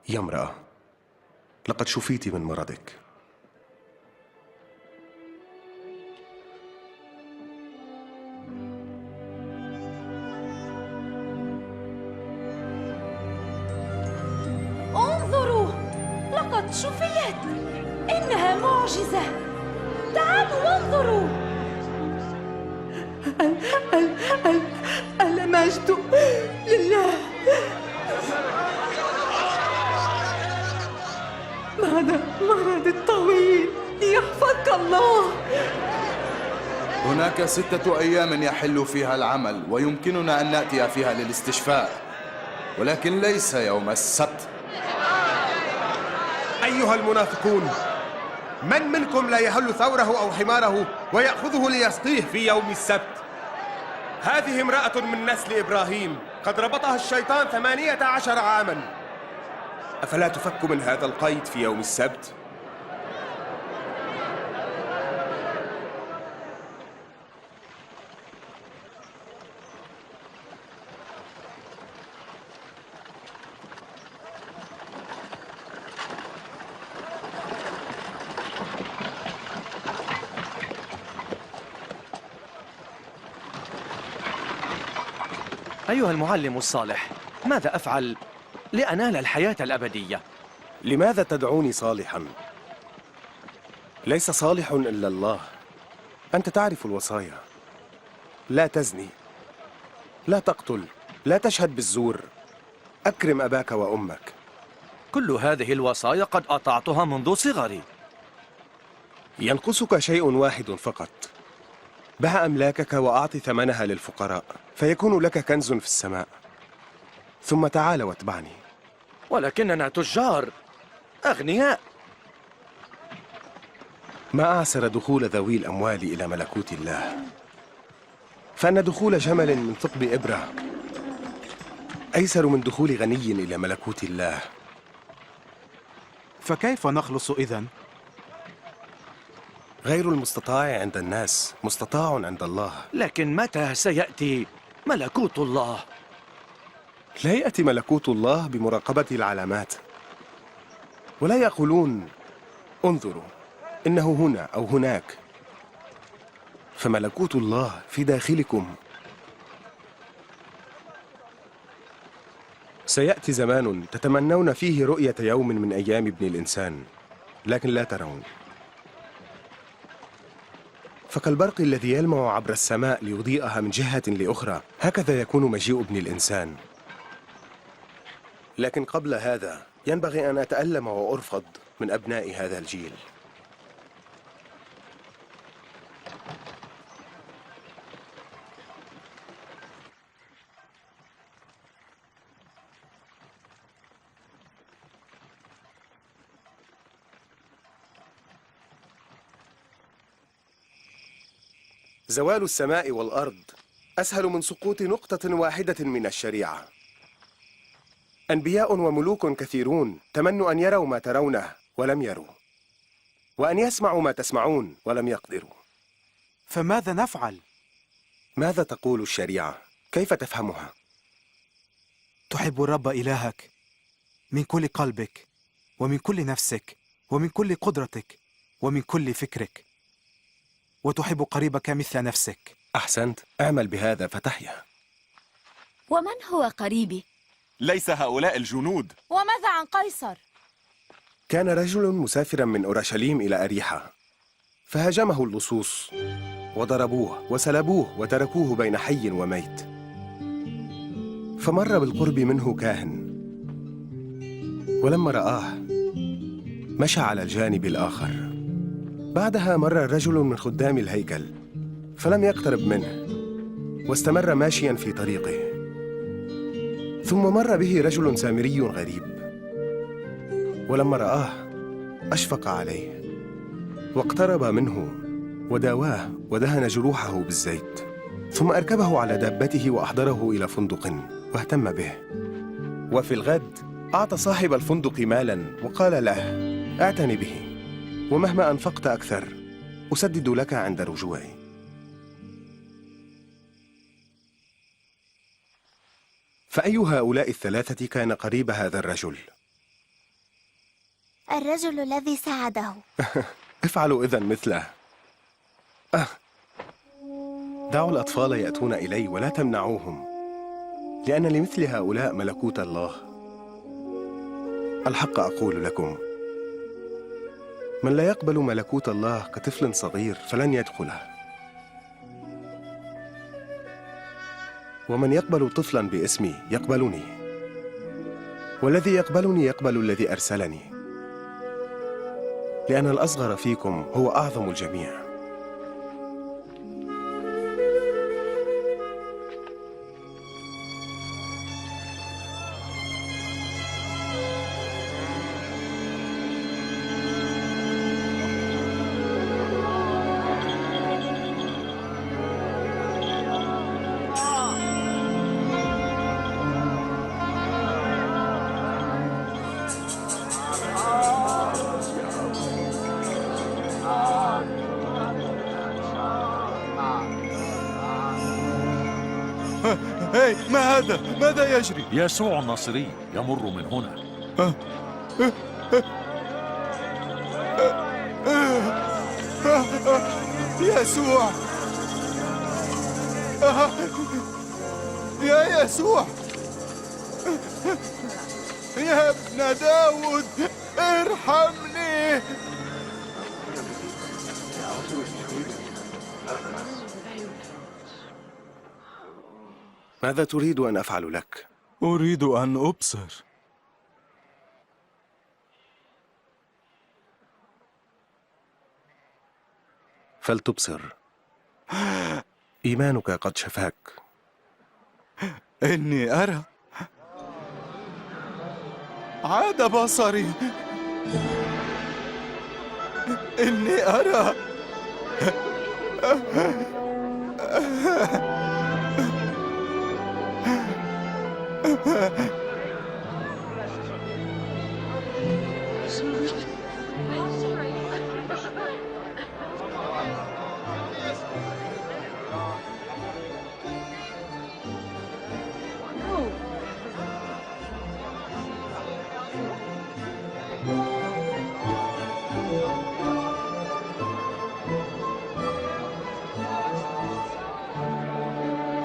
يا امرأة، لقد شفيت من مرضك. انظروا، لقد شفيت. إنها معجزة. تعالوا وانظروا. المجد لله. بعد مرض الطويل يحفظك الله. هناك 6 أيام يحل فيها العمل ويمكننا أن نأتي فيها للاستشفاء، ولكن ليس يوم السبت. أيها المنافقون، من منكم لا يهل ثوره أو حماره ويأخذه ليسقيه في يوم السبت؟ هذه امرأة من نسل إبراهيم قد ربطها الشيطان 18 عاماً، أفلا تفك من هذا القيد في يوم السبت؟ أيها المعلم الصالح، ماذا أفعل لأنال الحياة الأبدية؟ لماذا تدعوني صالحا؟ ليس صالح إلا الله. أنت تعرف الوصايا: لا تزني، لا تقتل، لا تشهد بالزور، أكرم أباك وأمك. كل هذه الوصايا قد أطعتها منذ صغري. ينقصك شيء واحد فقط: بع أملاكك وأعط ثمنها للفقراء، فيكون لك كنز في السماء. ثم تعال واتبعني. ولكننا تجار أغنياء. ما أعسر دخول ذوي الأموال إلى ملكوت الله، فأن دخول جمل من ثقب إبرة أيسر من دخول غني إلى ملكوت الله. فكيف نخلص إذن؟ غير المستطاع عند الناس مستطاع عند الله. لكن متى سيأتي ملكوت الله؟ لا يأتي ملكوت الله بمراقبة العلامات، ولا يقولون انظروا إنه هنا أو هناك، فملكوت الله في داخلكم. سيأتي زمان تتمنون فيه رؤية يوم من أيام ابن الإنسان، لكن لا ترون. فكالبرق الذي يلمع عبر السماء ليضيئها من جهة لأخرى، هكذا يكون مجيء ابن الإنسان. لكن قبل هذا ينبغي أن أتألم وأرفض من أبناء هذا الجيل. زوال السماء والأرض أسهل من سقوط نقطة واحدة من الشريعة. أنبياء وملوك كثيرون تمنوا أن يروا ما ترونه ولم يروا، وأن يسمعوا ما تسمعون ولم يقدروا. فماذا نفعل؟ ماذا تقول الشريعة؟ كيف تفهمها؟ تحب الرب إلهك من كل قلبك ومن كل نفسك ومن كل قدرتك ومن كل فكرك، وتحب قريبك مثل نفسك. أحسنت، اعمل بهذا فتحيا. ومن هو قريبي؟ ليس هؤلاء الجنود. وماذا عن قيصر؟ كان رجل مسافرا من أورشليم إلى أريحة، فهاجمه اللصوص وضربوه وسلبوه وتركوه بين حي وميت. فمر بالقرب منه كاهن، ولما رآه مشى على الجانب الآخر. بعدها مر رجل من خدام الهيكل، فلم يقترب منه واستمر ماشيا في طريقه. ثم مر به رجل سامري غريب، ولما رآه أشفق عليه واقترب منه وداواه ودهن جروحه بالزيت، ثم أركبه على دابته وأحضره إلى فندق واهتم به. وفي الغد أعطى صاحب الفندق مالا وقال له: اعتني به، ومهما أنفقت أكثر أسدد لك عند رجوعي. فأي هؤلاء الثلاثة كان قريب هذا الرجل؟ الرجل الذي ساعده. افعلوا إذن مثله. دعوا الأطفال يأتون إلي ولا تمنعوهم، لأن لمثل هؤلاء ملكوت الله. الحق أقول لكم: من لا يقبل ملكوت الله كطفل صغير فلن يدخله. ومن يقبل طفلا باسمي يقبلني، والذي يقبلني يقبل الذي أرسلني، لأن الأصغر فيكم هو أعظم الجميع. ما هذا؟ ماذا يجري؟ يسوع الناصري يمر من هنا. يسوع! يا يسوع، يا ابن داود ارحمني. ماذا تريد أن أفعل لك؟ أريد أن أبصر. فلتبصر، إيمانك قد شفاك. إني أرى، عاد بصري. إني أرى.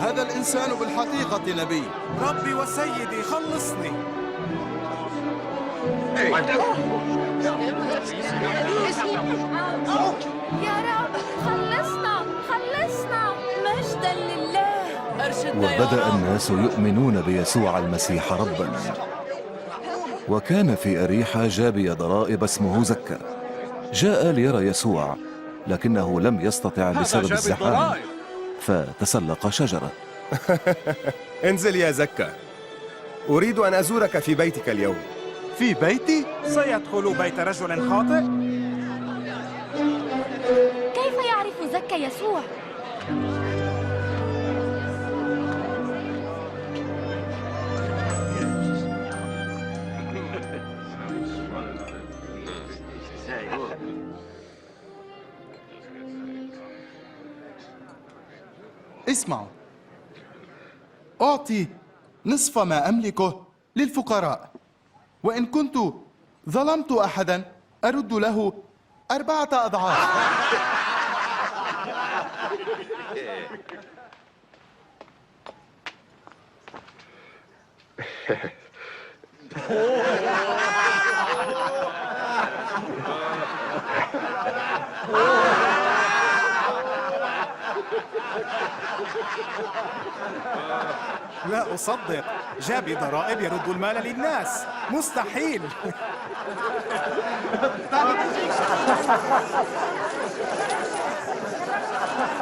هذا الإنسان بالحقيقة نبي. ربي وسيدي خلصني. يا رب خلصنا خلصنا، مجدا لله. أرشدنا يا وبدأ رب. الناس يؤمنون بيسوع المسيح ربا. وكان في أريحة جابي ضرائب اسمه زكا، جاء ليرى يسوع لكنه لم يستطع بسبب الزحام فتسلق شجرة. انزل يا زكا، أريد أن أزورك في بيتك اليوم. في بيتي؟ سيدخل بيت رجل خاطئ؟ كيف يعرف زكا يسوع؟ اسمعوا، أعطي نصف ما أملكه للفقراء، وإن كنت ظلمت أحدا أرد له 4 أضعاف. لا أصدق، جابي ضرائب يرد المال للناس، مستحيل.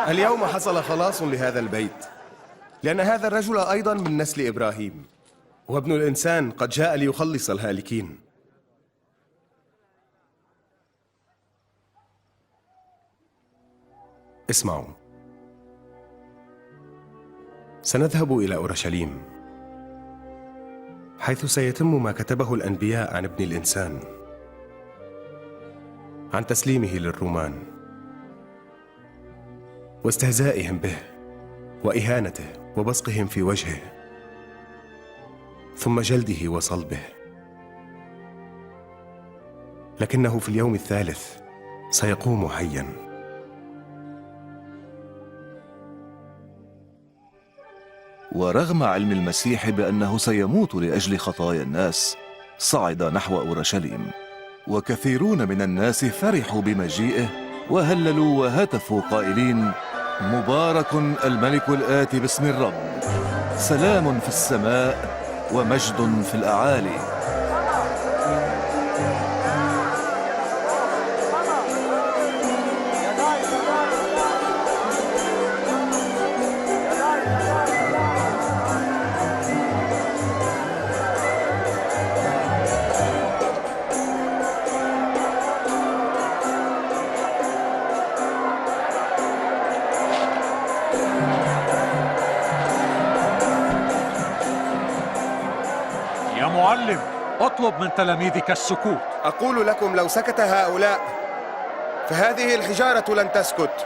اليوم حصل خلاص لهذا البيت، لأن هذا الرجل أيضا من نسل إبراهيم، وابن الإنسان قد جاء ليخلص الهالكين. اسمعوا، سنذهب إلى أورشليم حيث سيتم ما كتبه الأنبياء عن ابن الإنسان، عن تسليمه للرومان واستهزائهم به وإهانته وبصقهم في وجهه، ثم جلده وصلبه. لكنه في اليوم الثالث سيقوم حياً. ورغم علم المسيح بأنه سيموت لأجل خطايا الناس، صعد نحو أورشليم، وكثيرون من الناس فرحوا بمجيئه وهللوا وهتفوا قائلين: مبارك الملك الآتي باسم الرب، سلام في السماء ومجد في الأعالي. يا معلم، اطلب من تلاميذك السكوت. أقول لكم لو سكت هؤلاء فهذه الحجارة لن تسكت.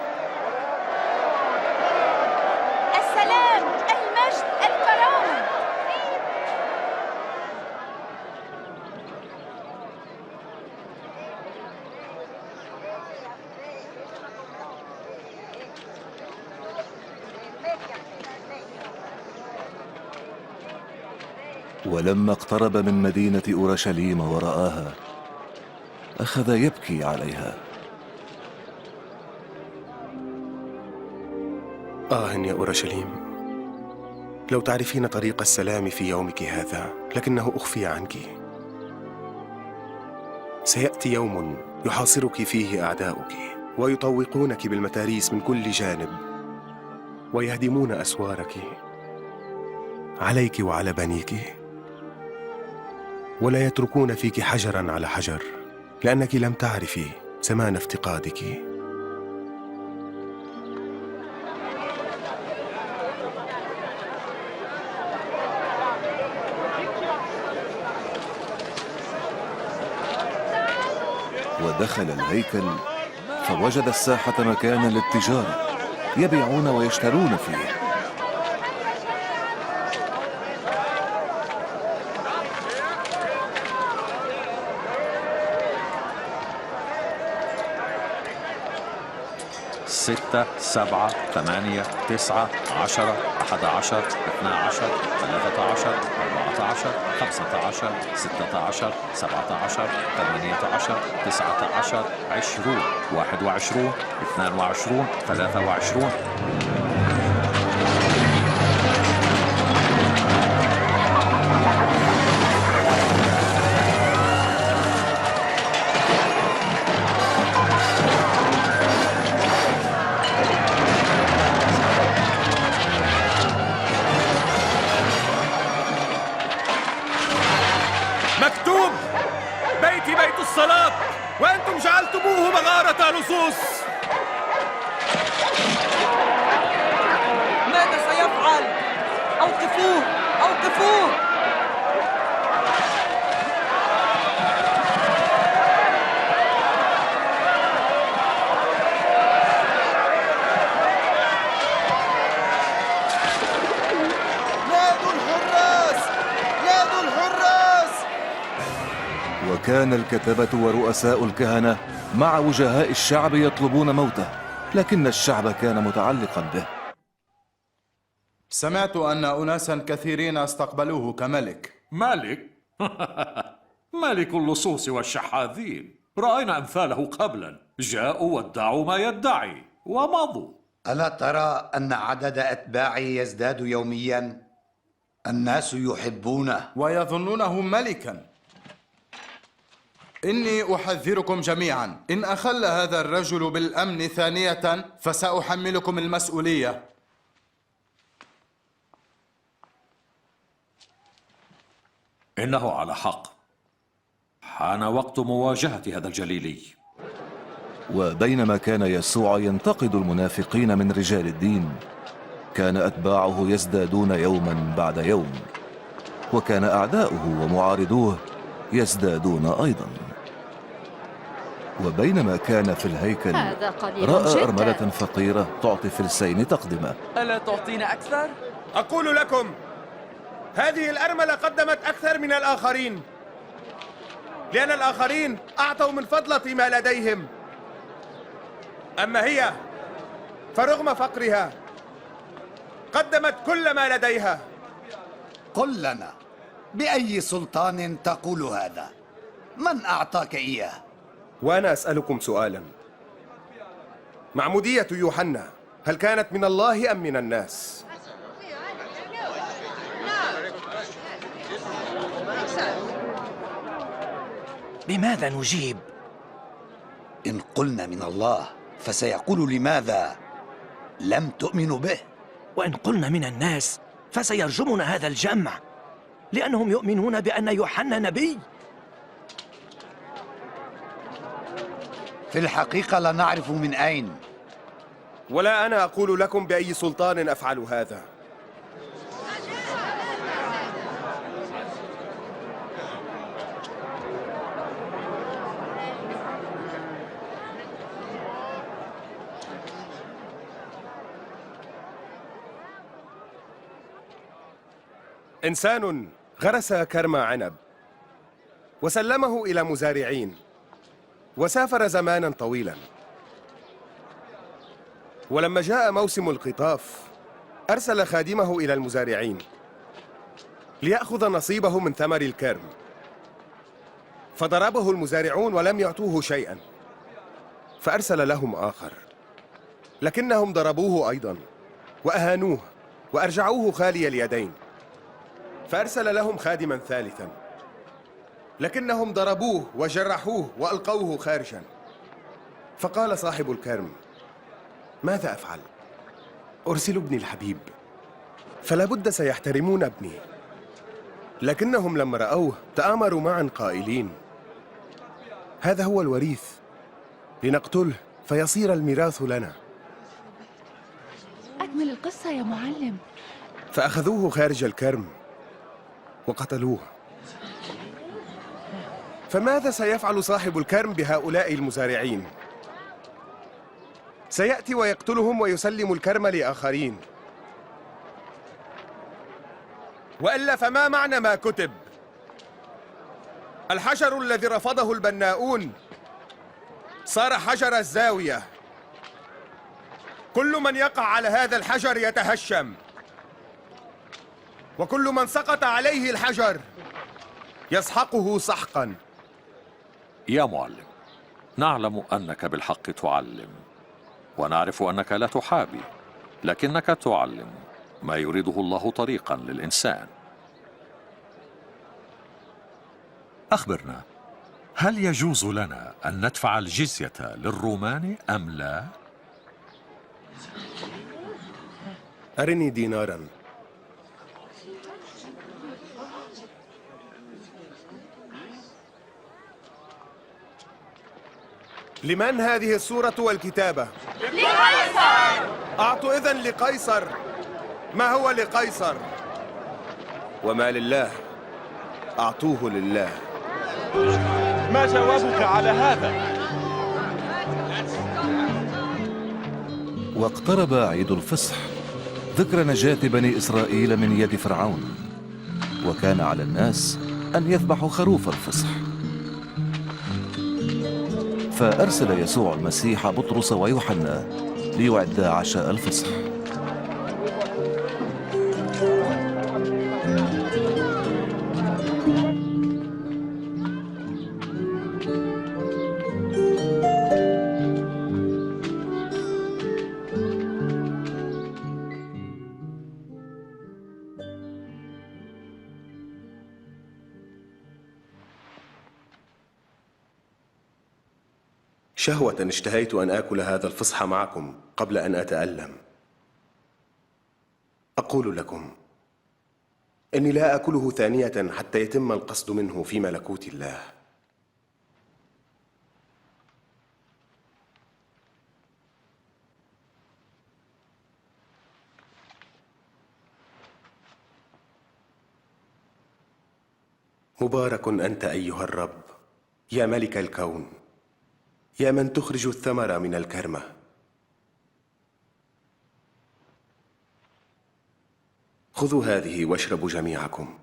السلام، المجد، الكرامة. ولما اقترب من مدينة أورشليم ورآها أخذ يبكي عليها. يا أورشليم، لو تعرفين طريق السلام في يومك هذا، لكنه أخفي عنك. سيأتي يوم يحاصرك فيه أعداؤك ويطوقونك بالمتاريس من كل جانب ويهدمون أسوارك عليك وعلى بنيك، ولا يتركون فيك حجرا على حجر، لأنك لم تعرفي زمان افتقادك. ودخل الهيكل فوجد الساحة مكانا للتجارة يبيعون ويشترون فيه. ستة، 7، 8، 9، 10، 11، 12، 13، 14، 15، 16، 17، 18، 19، 20، 21، 22، 23. مكتوب: بيتي بيت الصلاة وأنتم جعلتموه مغارة لصوص. ماذا سيفعل؟ أوقفوه! أوقفوه! نادوا الحراس! نادوا الحراس! وكان الكتبة ورؤساء الكهنة مع وجهاء الشعب يطلبون موته، لكن الشعب كان متعلقا به. سمعت أن أناسا كثيرين استقبلوه كملك. ملك؟ ملك اللصوص والشحاذين، رأينا أمثاله قبلا، جاءوا وادعوا ما يدعي ومضوا. ألا ترى أن عدد أتباعه يزداد يوميا؟ الناس يحبونه ويظنونه ملكا. إني أحذركم جميعا، إن أخل هذا الرجل بالأمن ثانية فسأحملكم المسؤولية. إنه على حق، حان وقت مواجهة هذا الجليلي. وبينما كان يسوع ينتقد المنافقين من رجال الدين، كان أتباعه يزدادون يوما بعد يوم، وكان أعداؤه ومعارضوه يزدادون أيضا. وبينما كان في الهيكل رأى أرملة فقيرة تعطي فلسين تقدمه. ألا تعطينا أكثر؟ أقول لكم، هذه الأرملة قدمت أكثر من الآخرين، لأن الآخرين أعطوا من فضلة ما لديهم، أما هي فرغم فقرها قدمت كل ما لديها. قل لنا، بأي سلطان تقول هذا؟ من أعطاك إياه؟ وأنا أسألكم سؤالا، معمودية يوحنا هل كانت من الله أم من الناس؟ بماذا نجيب؟ إن قلنا من الله فسيقول لماذا لم تؤمنوا به؟ وإن قلنا من الناس فسيرجمنا هذا الجمع، لأنهم يؤمنون بأن يوحنا نبي. في الحقيقة لا نعرف من أين. ولا أنا أقول لكم بأي سلطان أفعل هذا. إنسان غرس كرم عنب وسلمه إلى مزارعين وسافر زمانا طويلا، ولما جاء موسم القطاف أرسل خادمه إلى المزارعين ليأخذ نصيبه من ثمر الكرم، فضربه المزارعون ولم يعطوه شيئا، فأرسل لهم آخر، لكنهم ضربوه أيضا وأهانوه وأرجعوه خالي اليدين، فأرسل لهم خادما ثالثا، لكنهم ضربوه وجرحوه وألقوه خارجا. فقال صاحب الكرم: ماذا أفعل؟ أرسل ابني الحبيب، فلا بد سيحترمون ابني. لكنهم لما رأوه تآمروا معا قائلين: هذا هو الوريث، لنقتله فيصير الميراث لنا. أكمل القصة يا معلم. فأخذوه خارج الكرم وقتلوه. فماذا سيفعل صاحب الكرم بهؤلاء المزارعين؟ سيأتي ويقتلهم ويسلم الكرم لآخرين، وإلا فما معنى ما كتب؟ الحجر الذي رفضه البناؤون صار حجر الزاوية، كل من يقع على هذا الحجر يتهشم، وكل من سقط عليه الحجر يسحقه سحقا. يا معلم، نعلم أنك بالحق تعلم، ونعرف أنك لا تحابي، لكنك تعلم ما يريده الله طريقا للإنسان. أخبرنا، هل يجوز لنا أن ندفع الجزية للرومان أم لا؟ أرني دينارا. لمن هذه الصورة والكتابة؟ لقيصر. أعطوا إذن لقيصر ما هو لقيصر، وما لله أعطوه لله. ما جوابك على هذا؟ واقترب عيد الفصح، ذكر نجاة بني إسرائيل من يد فرعون، وكان على الناس أن يذبحوا خروف الفصح. فأرسل يسوع المسيح بطرس ويوحنا ليعدا عشاء الفصح. شهوة اشتهيت أن آكل هذا الفصح معكم قبل أن أتألم. أقول لكم إني لا آكله ثانية حتى يتم القصد منه في ملكوت الله. مبارك أنت أيها الرب يا ملك الكون، يا من تخرج الثمر من الكرمة. خذوا هذه واشربوا جميعكم،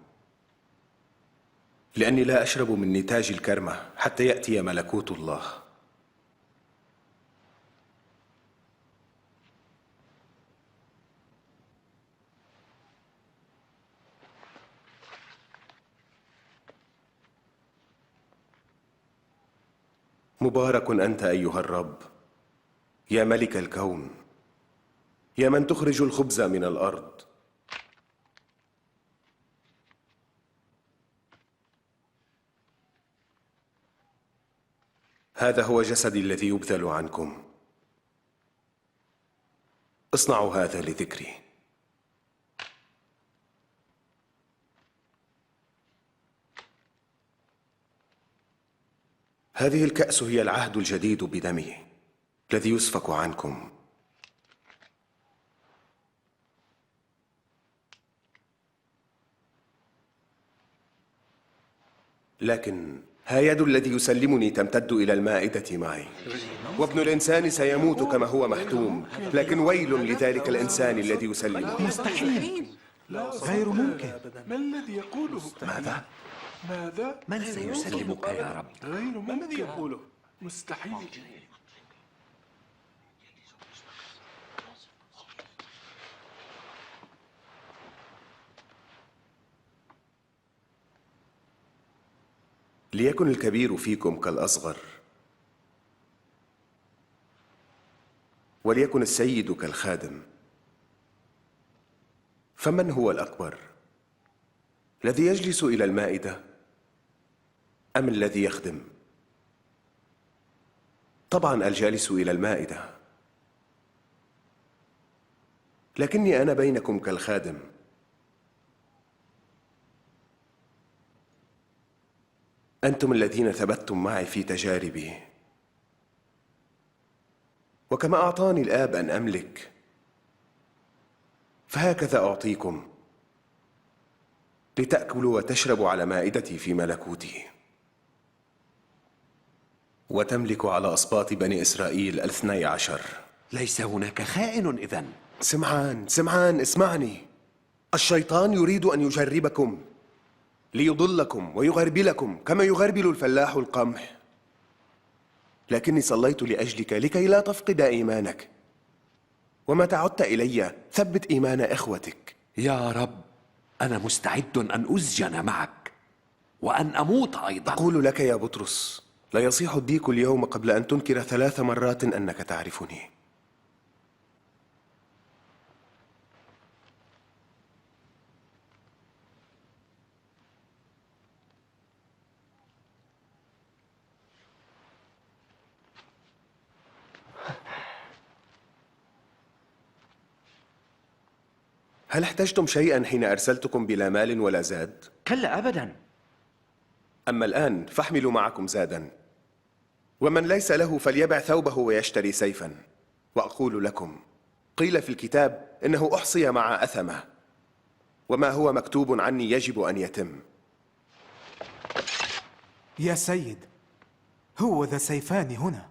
لأني لا أشرب من نتاج الكرمة حتى يأتي ملكوت الله. مبارك أنت أيها الرب يا ملك الكون، يا من تخرج الخبز من الأرض. هذا هو جسدي الذي يبذل عنكم، اصنعوا هذا لذكري. هذه الكأس هي العهد الجديد بدمي الذي يسفك عنكم. لكن ها يد الذي يسلمني تمتد إلى المائدة معي، وابن الإنسان سيموت كما هو محتوم، لكن ويل لذلك الإنسان الذي يسلمه. مستحيل، غير ممكن. ما الذي يقوله؟ ماذا؟ ماذا؟ من سيسلمك يا رب؟ غير ممكن. ما الذي يقوله؟ مستحيل. ليكن الكبير فيكم كالأصغر، وليكن السيد كالخادم. فمن هو الأكبر، الذي يجلس إلى المائدة أم الذي يخدم؟ طبعا الجالس إلى المائدة، لكني أنا بينكم كالخادم. أنتم الذين ثبتتم معي في تجاربي، وكما أعطاني الآب أن أملك فهكذا أعطيكم، لتأكلوا وتشربوا على مائدتي في ملكوتي، وتملكوا على أسباط بني إسرائيل 12. ليس هناك خائن إذن. سمعان اسمعني. الشيطان يريد أن يجربكم ليضلكم ويغربلكم كما يغربل الفلاح القمح، لكني صليت لأجلك لكي لا تفقد إيمانك، ومتى عدت إلي ثبت إيمان إخوتك. يا رب، أنا مستعد أن أسجن معك وأن أموت أيضا. أقول لك يا بطرس، لا يصيح الديك اليوم قبل أن تنكر 3 مرات أنك تعرفني. هل احتجتم شيئا حين أرسلتكم بلا مال ولا زاد؟ كلا أبدا. أما الآن فاحملوا معكم زادا، ومن ليس له فليبع ثوبه ويشتري سيفا. وأقول لكم، قيل في الكتاب إنه أحصي مع أثمه، وما هو مكتوب عني يجب أن يتم. يا سيد، هو ذا سيفان هنا.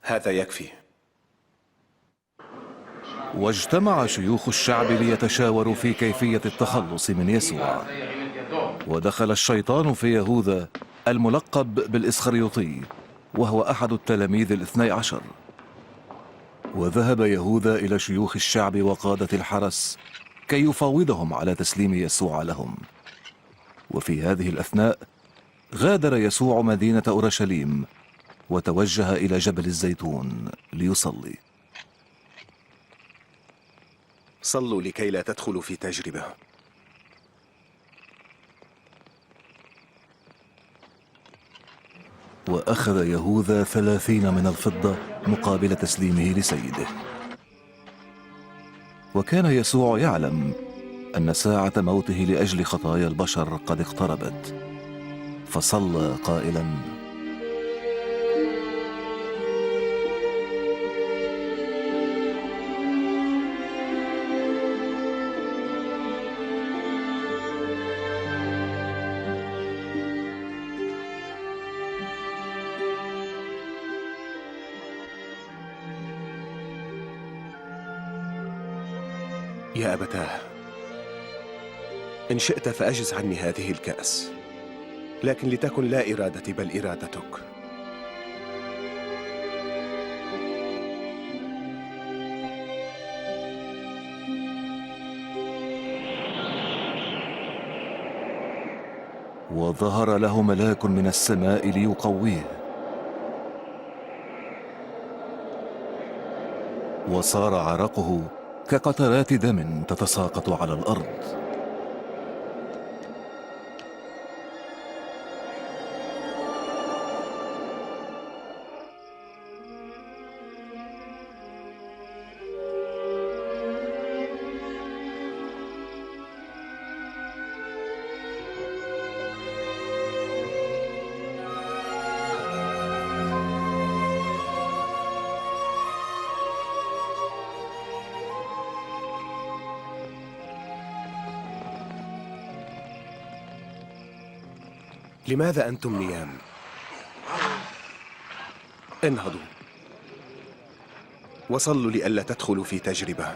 هذا يكفي. واجتمع شيوخ الشعب ليتشاوروا في كيفية التخلص من يسوع. ودخل الشيطان في يهوذا الملقب بالإسخريوطي، وهو أحد التلاميذ 12. وذهب يهوذا إلى شيوخ الشعب وقادة الحرس كي يفاوضهم على تسليم يسوع لهم. وفي هذه الأثناء غادر يسوع مدينة أورشليم وتوجه إلى جبل الزيتون ليصلي. صلوا لكي لا تدخلوا في تجربة. وأخذ يهوذا 30 من الفضة مقابل تسليمه لسيده. وكان يسوع يعلم أن ساعة موته لأجل خطايا البشر قد اقتربت، فصلى قائلا: يا أبتاه، إن شئت فأجز عني هذه الكأس، لكن لتكن لا إرادتي بل إرادتك. وظهر له ملاك من السماء ليقويه، وصار عرقه كقطرات دم تتساقط على الأرض. لماذا أنتم نيام؟ انهضوا وصلوا لئلا تدخلوا في تجربة.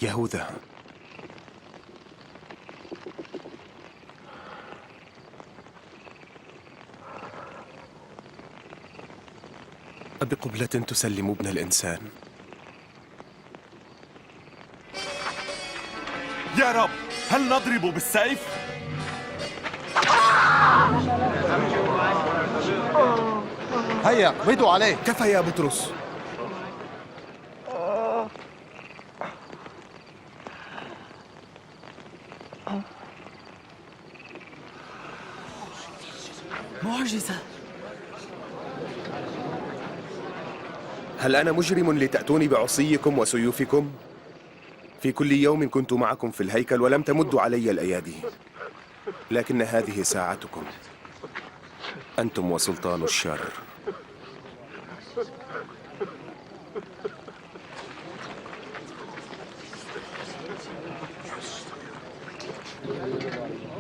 يهوذا، أبقبلة تسلم ابن الإنسان؟ يا رب، هل نضرب بالسيف؟ هيا اقبضوا عليه. كفى يا بطرس. معجزة. هل أنا مجرم لتأتوني بعصيكم وسيوفكم؟ في كل يوم كنت معكم في الهيكل ولم تمدوا علي الأيادي، لكن هذه ساعتكم، أنتم وسلطان الشر.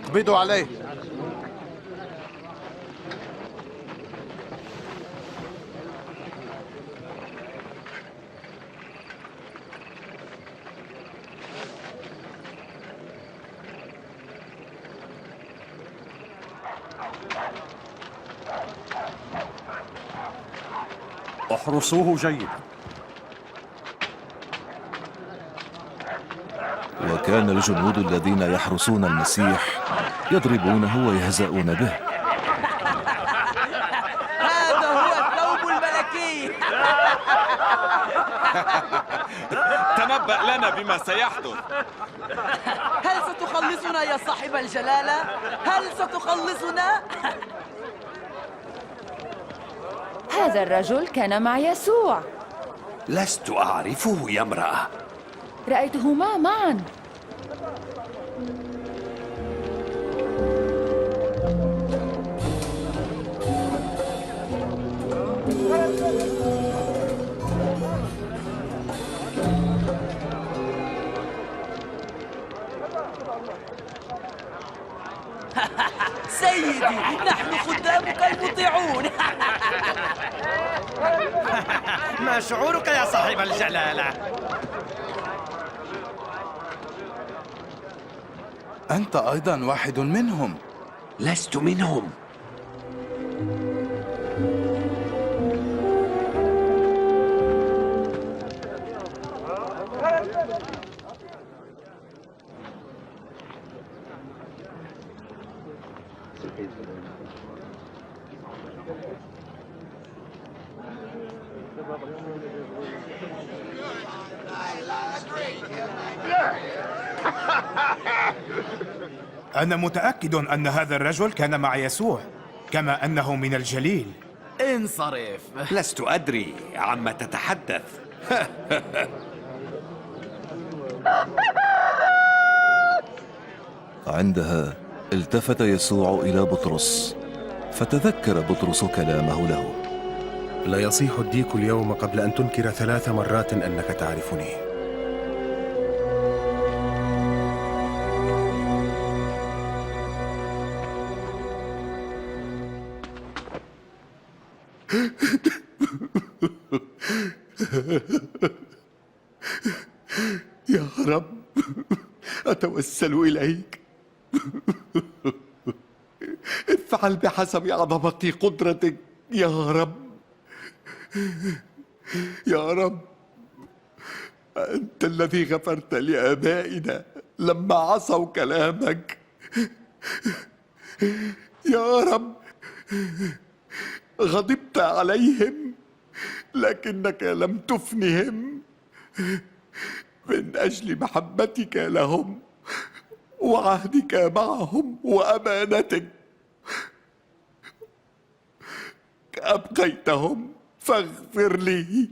اقبضوا عليه. احرسوه جيدا. وكان الجنود الذين يحرسون المسيح يضربونه ويهزؤون به. هذا هو الثوب الملكي. تنبأ لنا بما سيحدث. هل ستخلصنا يا صاحب الجلالة؟ هل ستخلصنا؟ هذا الرجل كان مع يسوع. لست أعرفه يا امرأة. رأيتهما معا. سيدي، نحن خدامك المطيعون. ما شعورك يا صاحب الجلالة؟ أنت أيضا واحد منهم. لست منهم. أنا متأكد أن هذا الرجل كان مع يسوع، كما أنه من الجليل. انصرف. لست أدري عما تتحدث. عندها التفت يسوع إلى بطرس، فتذكر بطرس كلامه له. لا يصيح الديك اليوم قبل أن تنكر 3 مرات أنك تعرفني. يا رب، أتوسل إليك، افعل بحسب عظمة قدرتك يا رب. يا رب، أنت الذي غفرت لآبائنا لما عصوا كلامك. يا رب، غضبت عليهم لكنك لم تفنهم من أجل محبتك لهم وعهدك معهم وأمانتك. أبقيتهم فاغفر لي.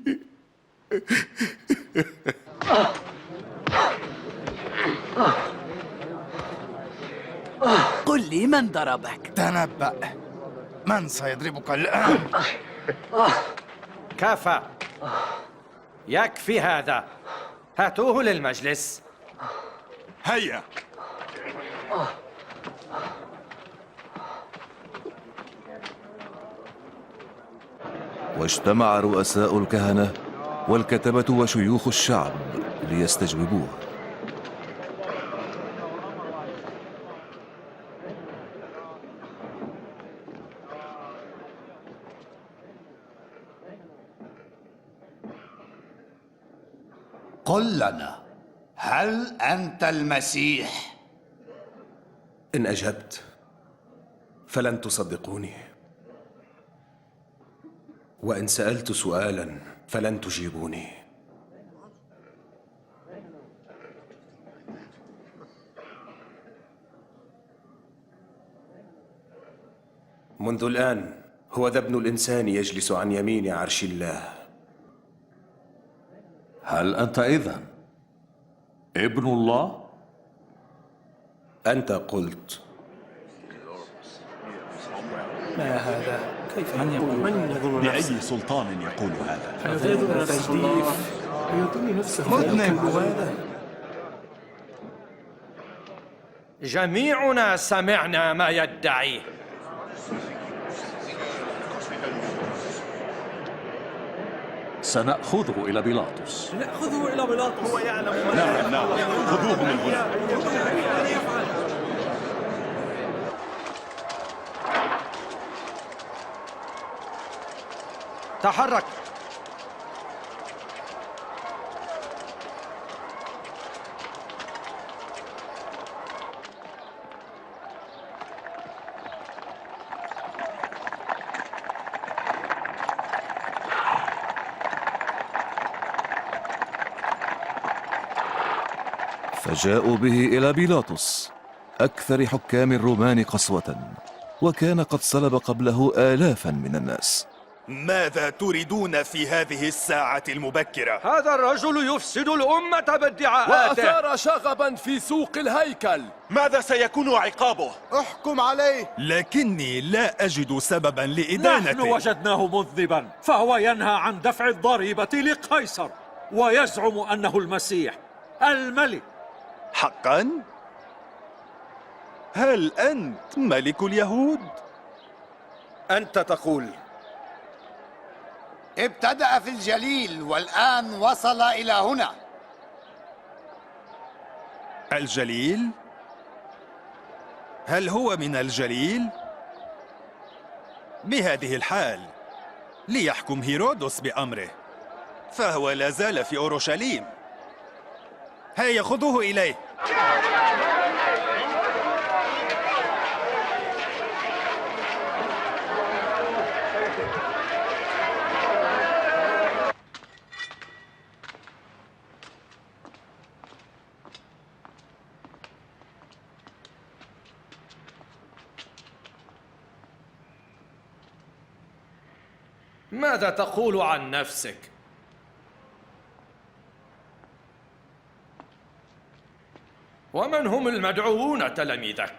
قل لي، من ضربك؟ تنبأ، من سيضربك الآن؟ كفى، يكفي هذا. هاتوه للمجلس. هيا. واجتمع رؤساء الكهنة والكتبة وشيوخ الشعب ليستجوبوه. قل لنا، هل أنت المسيح؟ إن أجبت فلن تصدقوني، وإن سألت سؤالا فلن تجيبوني. منذ الآن هو ذا ابن الإنسان يجلس عن يمين عرش الله. هل أنت إذن ابن الله؟ أنت قلت. ما هذا؟ كيف يقول؟ بأي سلطان يقول هذا؟ هذا تجديف يظن نفسه مذنب. جميعنا سمعنا ما يدعيه. سنأخذه إلى بيلاطس. نأخذه إلى بيلاطس. هو يعلم. نعم، خذوه من هنا. تحرك. فجاءوا به إلى بيلاطس أكثر حكام الرومان قسوة، وكان قد صلب قبله آلافا من الناس. ماذا تريدون في هذه الساعة المبكرة؟ هذا الرجل يفسد الأمة بادعاءاته، وأثار شغبا في سوق الهيكل. ماذا سيكون عقابه؟ احكم عليه. لكني لا أجد سببا لإدانته. نحن وجدناه مذنبا، فهو ينهى عن دفع الضريبة لقيصر ويزعم أنه المسيح الملك. حقا؟ هل أنت ملك اليهود؟ أنت تقول. ابتدأ في الجليل والآن وصل إلى هنا. الجليل؟ هل هو من الجليل؟ بهذه الحال ليحكم هيرودس بأمره، فهو لا زال في أورشليم. هيا خذوه إليه. ماذا تقول عن نفسك؟ ومن هم المدعوون تلاميذك؟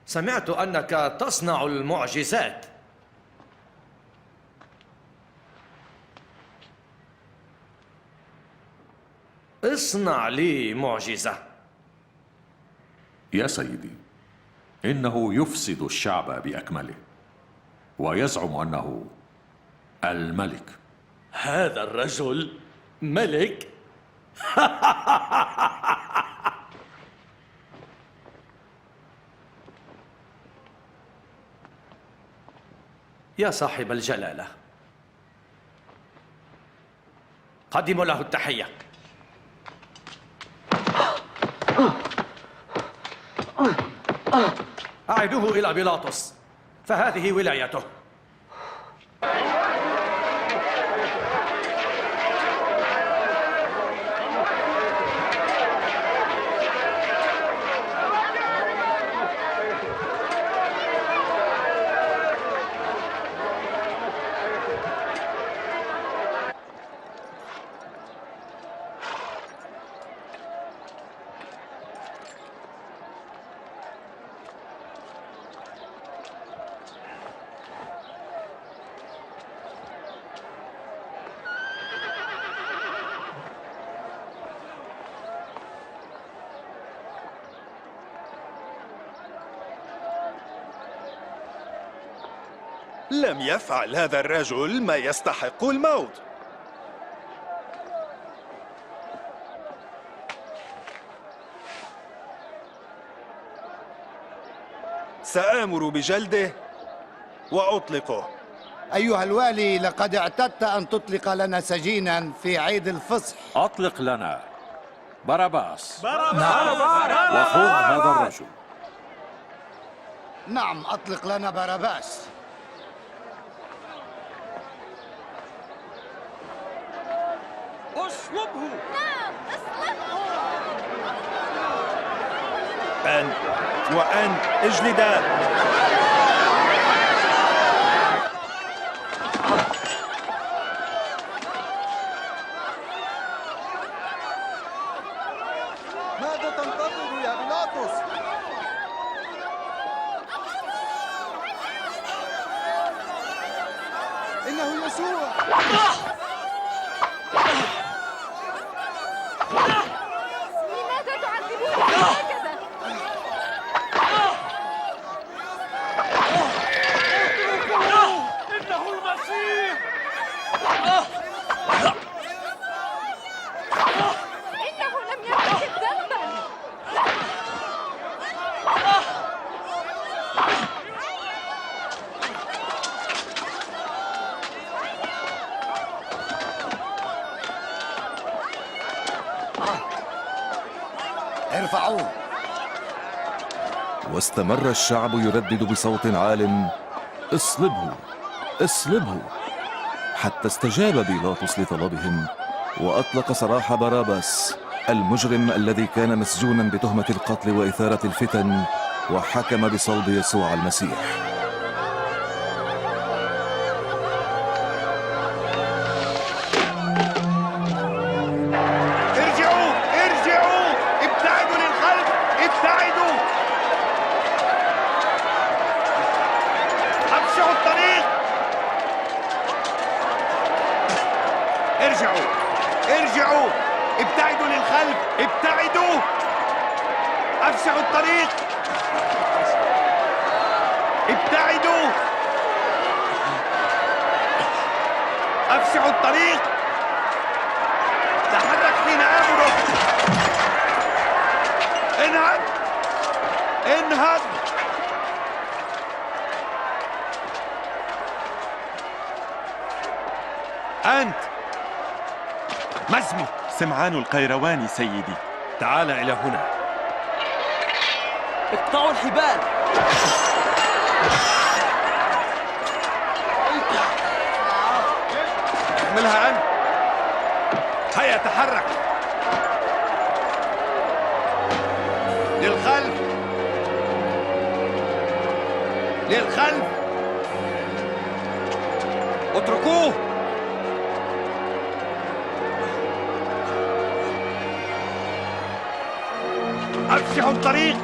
سمعت أنك تصنع المعجزات. اصنع لي معجزة. يا سيدي، إنه يفسد الشعب بأكمله ويزعم أنه الملك. هذا الرجل ملك؟ يا صاحب الجلالة، قدموا له التحية. أعيدوه إلى بيلاطس، فهذه ولايته. لم يفعل هذا الرجل ما يستحق الموت. سآمر بجلده وأطلقه. أيها الوالي، لقد اعتدت أن تطلق لنا سجينا في عيد الفصح. أطلق لنا باراباس. نعم. وخذ هذا الرجل. نعم، أطلق لنا باراباس. اصلبه. نعم، اصلبه. أنت وأنت اجلدا. ماذا تنتظر يا بيلاطس؟ إنه يسوع. لماذا تعذبوني هكذا؟ إنه المسيح. إنه لم يرتكب ذنبا. ارفعوه. واستمر الشعب يردد بصوت عال: اصلبه، اصلبه، حتى استجاب بيلاطس لطلبهم وأطلق سراح باراباس المجرم الذي كان مسجونا بتهمة القتل وإثارة الفتن، وحكم بصلب يسوع المسيح. ارجعوا ارجعوا، ابتعدوا للخلف، ابتعدوا. أفشعوا الطريق. ارجعوا ارجعوا، ابتعدوا للخلف، ابتعدوا. أفشعوا الطريق. ابتعدوا. أفشعوا الطريق. تحرك حين آمرك. انهض انهض. أنت ما اسمك؟ سمعان القيرواني سيدي. تعال إلى هنا. اقطعوا الحبال. احملها أنت. هيا تحرك. للخلف للخلف. اتركوه. أفسحوا الطريق.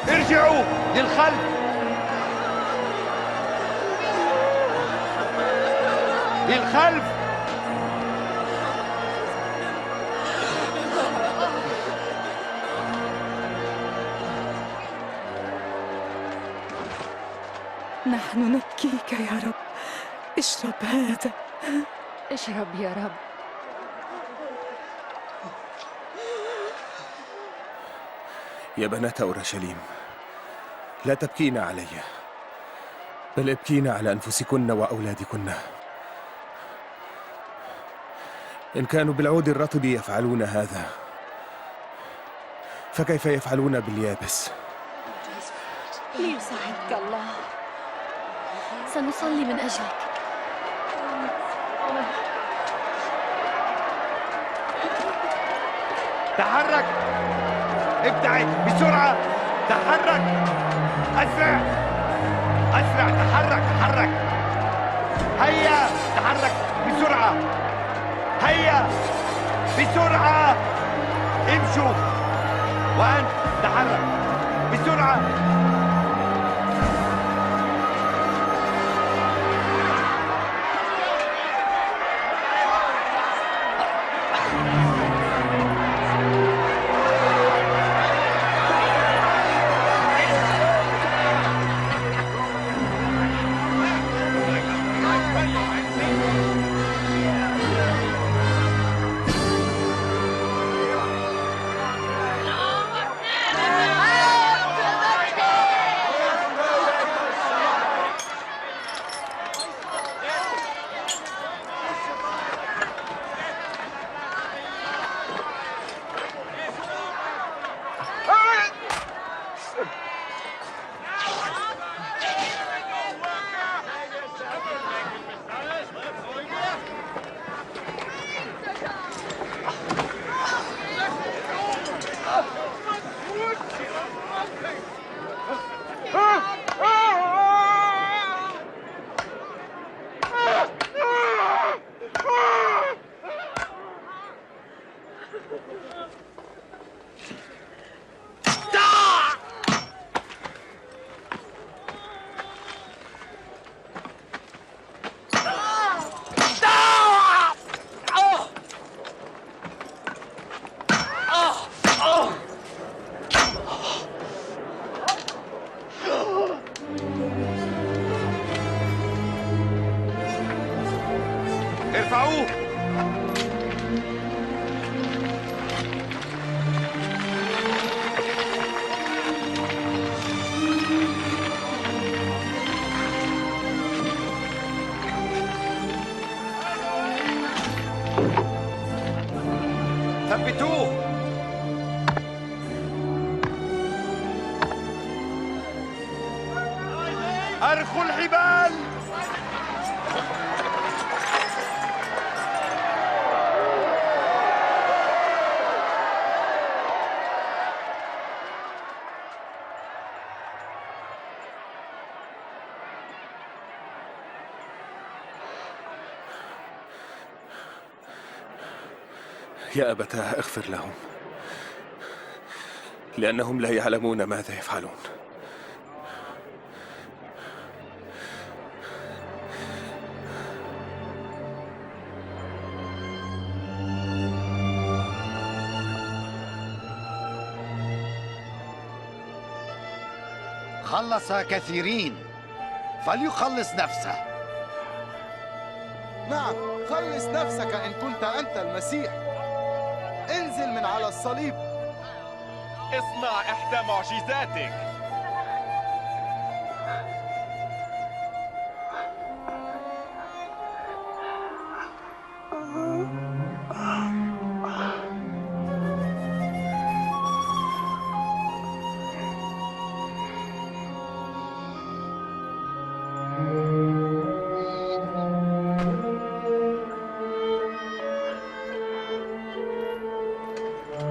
ارجعوا للخلف. للخلف. نحن نبكيك يا رب. اشرب هذا. اشرب يا رب. يا بنات أورشليم، لا تبكين علي، بل ابكين على أنفسكن وأولادكن. إن كانوا بالعود الرطب يفعلون هذا، فكيف يفعلون باليابس؟ ليساعدك الله. سنصلي من أجلك. تحرك. ابتعد بسرعة. تحرك. أسرع أسرع. تحرك تحرك. هيا تحرك بسرعة. هيا بسرعة. امشوا. وأنت تحرك بسرعة. ارفعوه. ثبتوه. أرخوا الحبال. يا أبتاه اغفر لهم، لأنهم لا يعلمون ماذا يفعلون. خلص كثيرين، فليخلص نفسه. نعم، خلص نفسك إن كنت أنت المسيح. انزل من على الصليب. اصنع إحدى معجزاتك.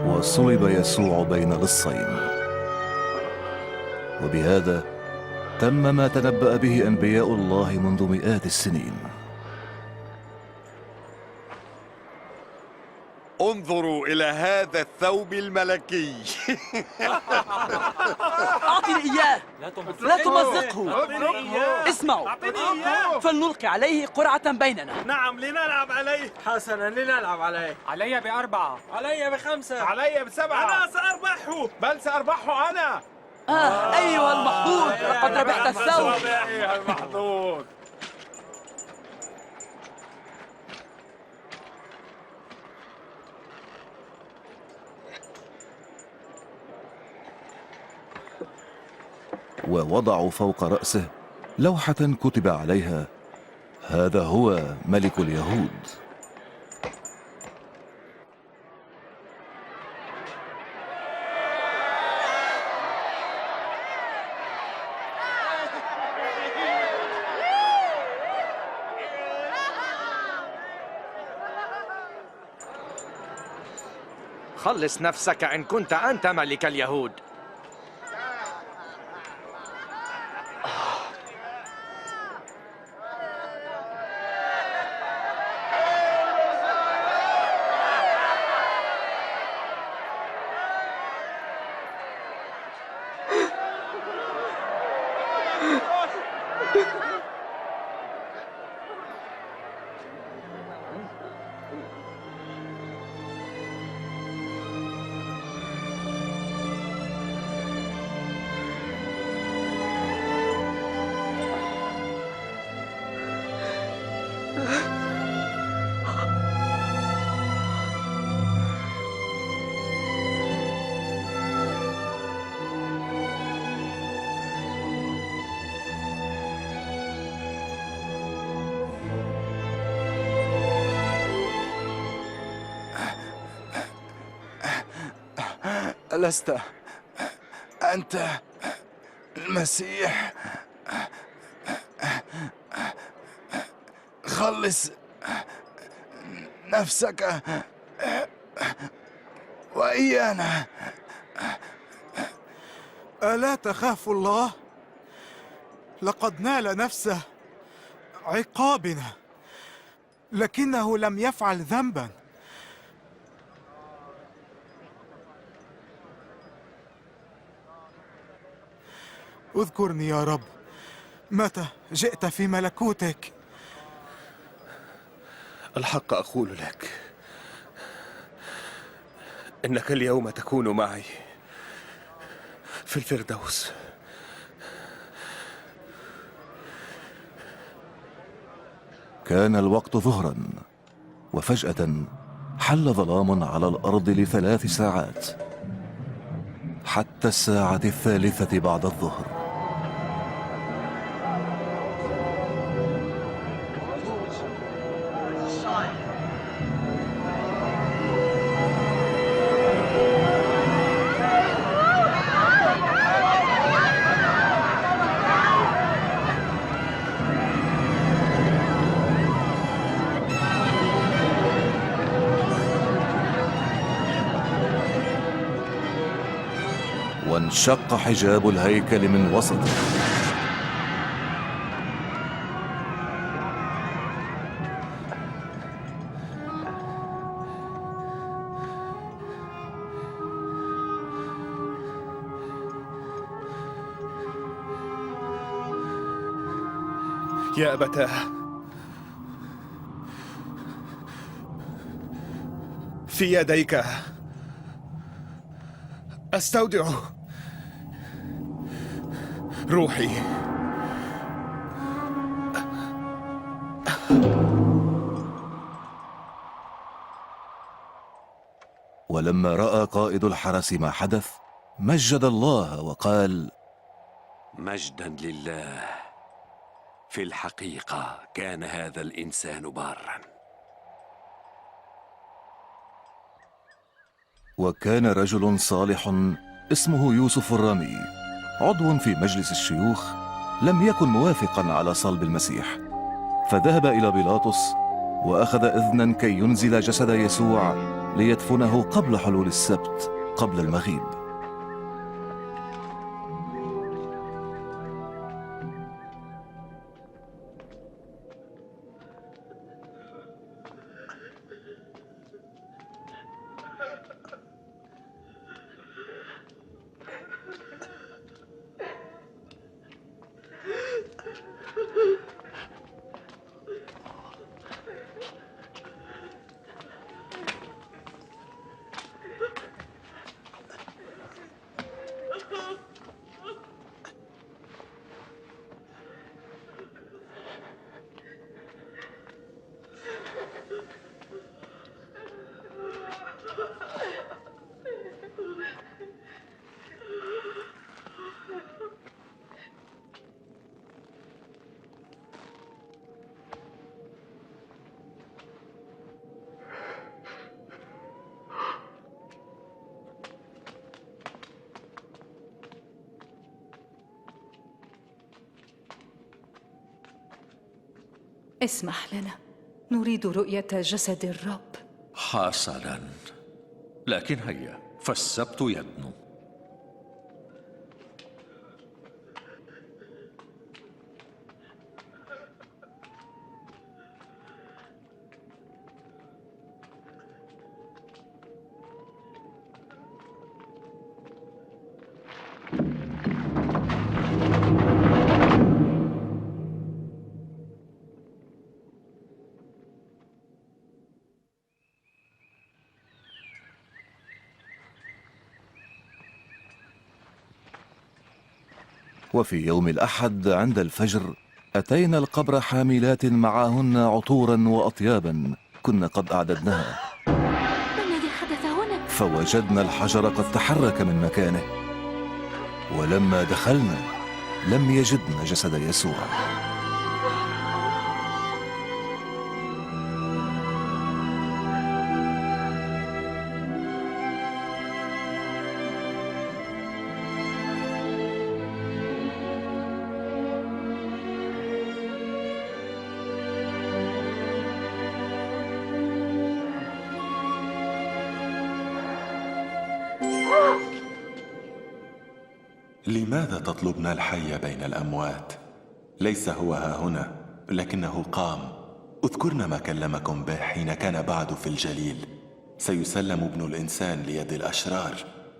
وصلب يسوع بين لصين، وبهذا تم ما تنبأ به أنبياء الله منذ مئات السنين. انظروا إلى هذا الثوب الملكي. أعطني إياه، لا تمزقه. اسمعوا، فلنلقي عليه قرعة بيننا. نعم، لنلعب عليه. حسنا، لنلعب عليه. علي ب4. علي ب5. علي ب7. أنا سأربحه. بل سأربحه أنا. أيها المحظوظ، لقد ربحت الثوب. أيها المحظوظ. ووضعوا فوق رأسه لوحة كتب عليها: هذا هو ملك اليهود. خلص نفسك إن كنت أنت ملك اليهود. ألست أنت المسيح؟ خلص نفسك وإيانا. ألا تخاف الله؟ لقد نال نفسه عقابنا، لكنه لم يفعل ذنبا. اذكرني يا رب متى جئت في ملكوتك. الحق أقول لك إنك اليوم تكون معي في الفردوس. كان الوقت ظهرا، وفجأة حل ظلام على الأرض ل3 ساعات حتى الساعة 3 بعد الظهر. وانشق حجاب الهيكل من وسطه، يا أبتاه، في يديك، أستودع روحي. ولما رأى قائد الحرس ما حدث مجد الله وقال: مجدا لله، في الحقيقة كان هذا الإنسان بارا. وكان رجل صالح اسمه يوسف الرامي عضو في مجلس الشيوخ لم يكن موافقا على صلب المسيح، فذهب إلى بيلاطس وأخذ إذنا كي ينزل جسد يسوع ليدفنه قبل حلول السبت قبل المغيب. اسمح لنا، نريد رؤية جسد الرب. حسنا، لكن هيا، فالسبت يدنو. وفي يوم الأحد عند الفجر أتينا القبر حاملات معهن عطورا وأطيابا كنا قد أعددناها. ما الذي حدث هنا؟ فوجدنا الحجر قد تحرك من مكانه، ولما دخلنا لم يجدنا جسد يسوع. لماذا تطلبن الحي بين الأموات؟ ليس هو ها هنا، لكنه قام. اذكرن ما كلمكم به حين كان بعد في الجليل: سيسلم ابن الإنسان ليد الأشرار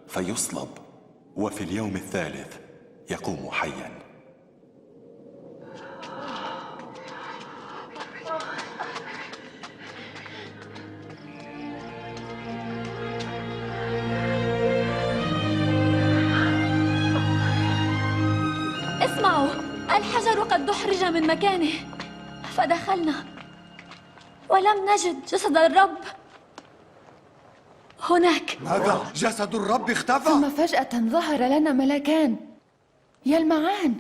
فيصلب، وفي اليوم الثالث يقوم حيا. اسمعوا، الحجر قد دحرج من مكانه، فدخلنا ولم نجد جسد الرب هناك. ماذا؟ جسد الرب اختفى؟ ثم فجأة ظهر لنا ملكان يلمعان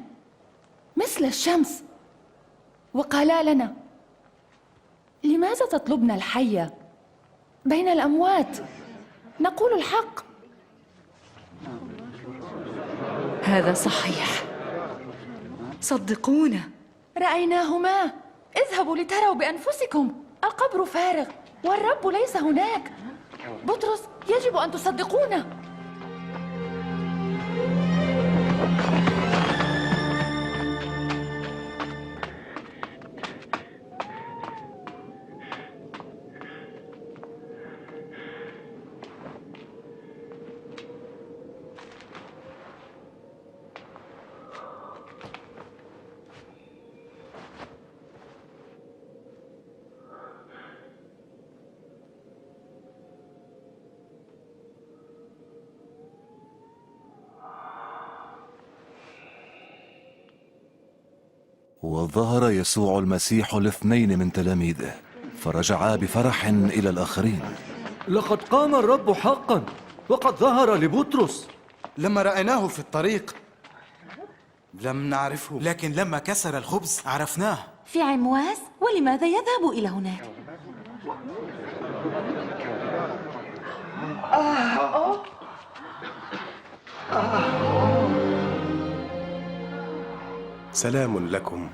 مثل الشمس وقالا لنا: لماذا تطلبن الحي بين الأموات؟ نقول الحق. هذا صحيح، صدقونا. رأيناهما. اذهبوا لتروا بأنفسكم، القبر فارغ والرب ليس هناك. بطرس، يجب أن تصدقونا. وظهر يسوع المسيح لاثنين من تلاميذه، فرجعا بفرح إلى الآخرين: لقد قام الرب حقا، وقد ظهر لبطرس. لما رأيناه في الطريق لم نعرفه، لكن لما كسر الخبز عرفناه. في عمواس، ولماذا يذهب إلى هناك؟ سلام لكم.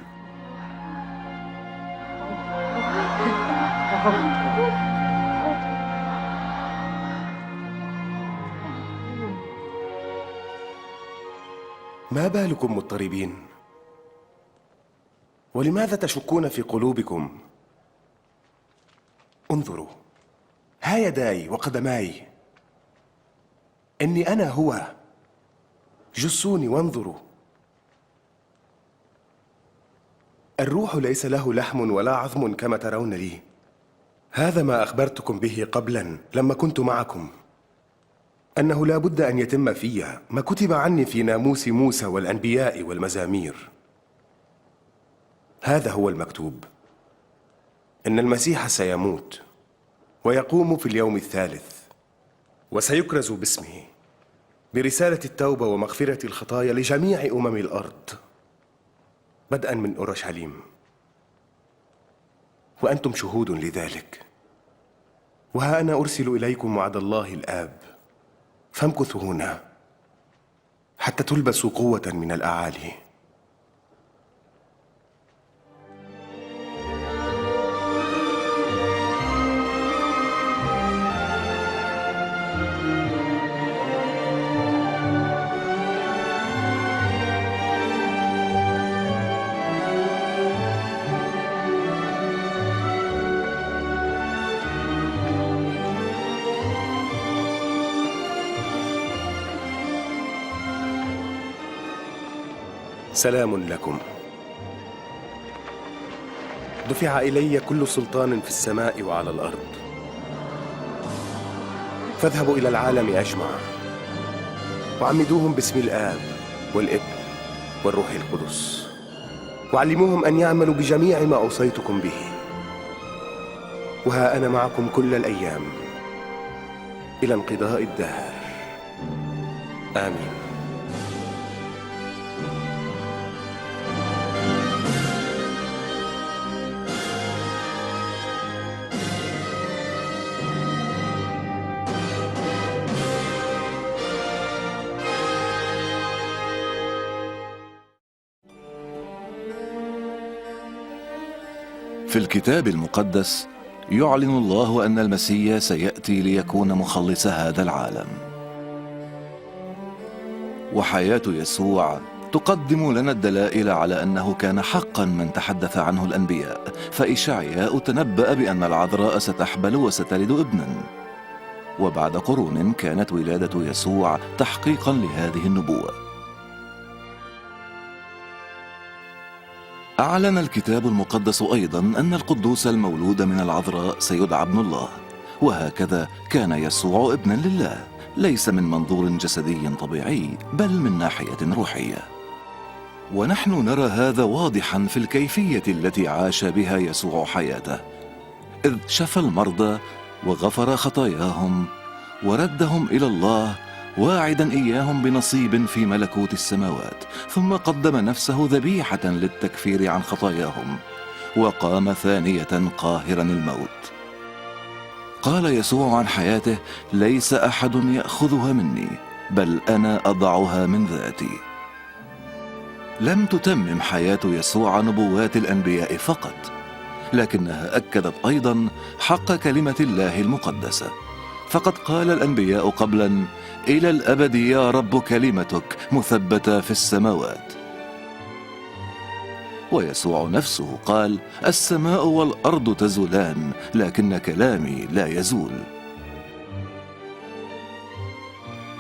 ما بالكم مضطربين؟ ولماذا تشكون في قلوبكم؟ انظروا، ها يداي وقدماي، إني أنا هو، جسوني وانظروا. الروح ليس له لحم ولا عظم كما ترون لي. هذا ما أخبرتكم به قبلا لما كنت معكم، أنه لا بد أن يتم في ما كتب عني في ناموس موسى والأنبياء والمزامير. هذا هو المكتوب: إن المسيح سيموت ويقوم في اليوم الثالث، وسيكرز باسمه برسالة التوبة ومغفرة الخطايا لجميع أمم الأرض، بدءا من أورشليم. وأنتم شهود لذلك. وها أنا أرسل إليكم وعد الله الآب، فامكثوا هنا حتى تلبسوا قوة من الأعالي. سلام لكم. دفع إلي كل سلطان في السماء وعلى الأرض. فاذهبوا إلى العالم أجمع وعمدوهم باسم الآب والابن والروح القدس، وعلموهم أن يعملوا بجميع ما أوصيتكم به. وها أنا معكم كل الأيام إلى انقضاء الدهر. آمين. في الكتاب المقدس يعلن الله أن المسيح سيأتي ليكون مخلص هذا العالم، وحياة يسوع تقدم لنا الدلائل على أنه كان حقا من تحدث عنه الأنبياء. فإشعياء تنبأ بأن العذراء ستحبل وستلد ابنا، وبعد قرون كانت ولادة يسوع تحقيقا لهذه النبوة. أعلن الكتاب المقدس أيضا أن القدوس المولود من العذراء سيدعى ابن الله، وهكذا كان يسوع ابنا لله، ليس من منظور جسدي طبيعي بل من ناحية روحية. ونحن نرى هذا واضحا في الكيفية التي عاش بها يسوع حياته. إذ شفى المرضى وغفر خطاياهم وردهم إلى الله، واعدا إياهم بنصيب في ملكوت السماوات، ثم قدم نفسه ذبيحة للتكفير عن خطاياهم، وقام ثانية قاهرا الموت. قال يسوع عن حياته: ليس أحد يأخذها مني، بل أنا أضعها من ذاتي. لم تتمم حياة يسوع نبوات الأنبياء فقط، لكنها أكدت أيضا حق كلمة الله المقدسة، فقد قال الأنبياء قبلا: إلى الأبد يا رب كلمتك مثبتة في السماوات. ويسوع نفسه قال: السماء والأرض تزولان لكن كلامي لا يزول.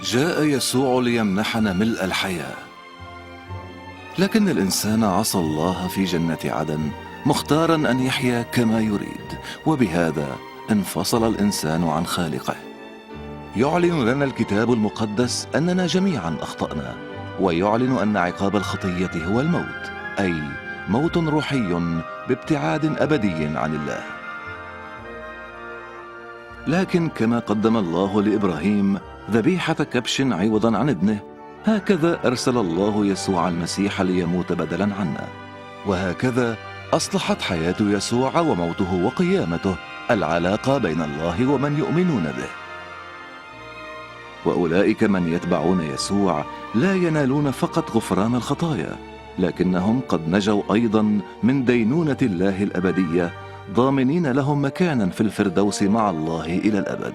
جاء يسوع ليمنحنا ملء الحياة، لكن الإنسان عصى الله في جنة عدن مختارا أن يحيا كما يريد، وبهذا انفصل الإنسان عن خالقه. يعلن لنا الكتاب المقدس أننا جميعا أخطأنا، ويعلن أن عقاب الخطية هو الموت، أي موت روحي بابتعاد أبدي عن الله. لكن كما قدم الله لإبراهيم ذبيحة كبش عوضا عن ابنه، هكذا أرسل الله يسوع المسيح ليموت بدلا عنا، وهكذا أصلحت حياة يسوع وموته وقيامته العلاقة بين الله ومن يؤمنون به. وأولئك من يتبعون يسوع لا ينالون فقط غفران الخطايا، لكنهم قد نجوا أيضا من دينونة الله الأبدية، ضامنين لهم مكانا في الفردوس مع الله إلى الأبد.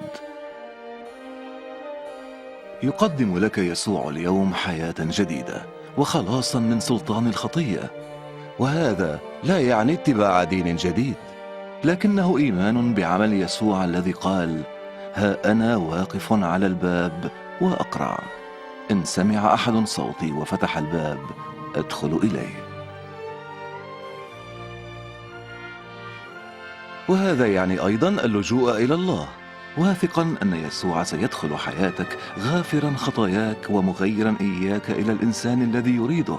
يقدم لك يسوع اليوم حياة جديدة وخلاصا من سلطان الخطية، وهذا لا يعني اتباع دين جديد، لكنه إيمان بعمل يسوع الذي قال: ها أنا واقف على الباب وأقرع، إن سمع أحد صوتي وفتح الباب أدخل إليه. وهذا يعني أيضا اللجوء إلى الله، واثقا أن يسوع سيدخل حياتك غافرا خطاياك ومغيرا إياك إلى الإنسان الذي يريده.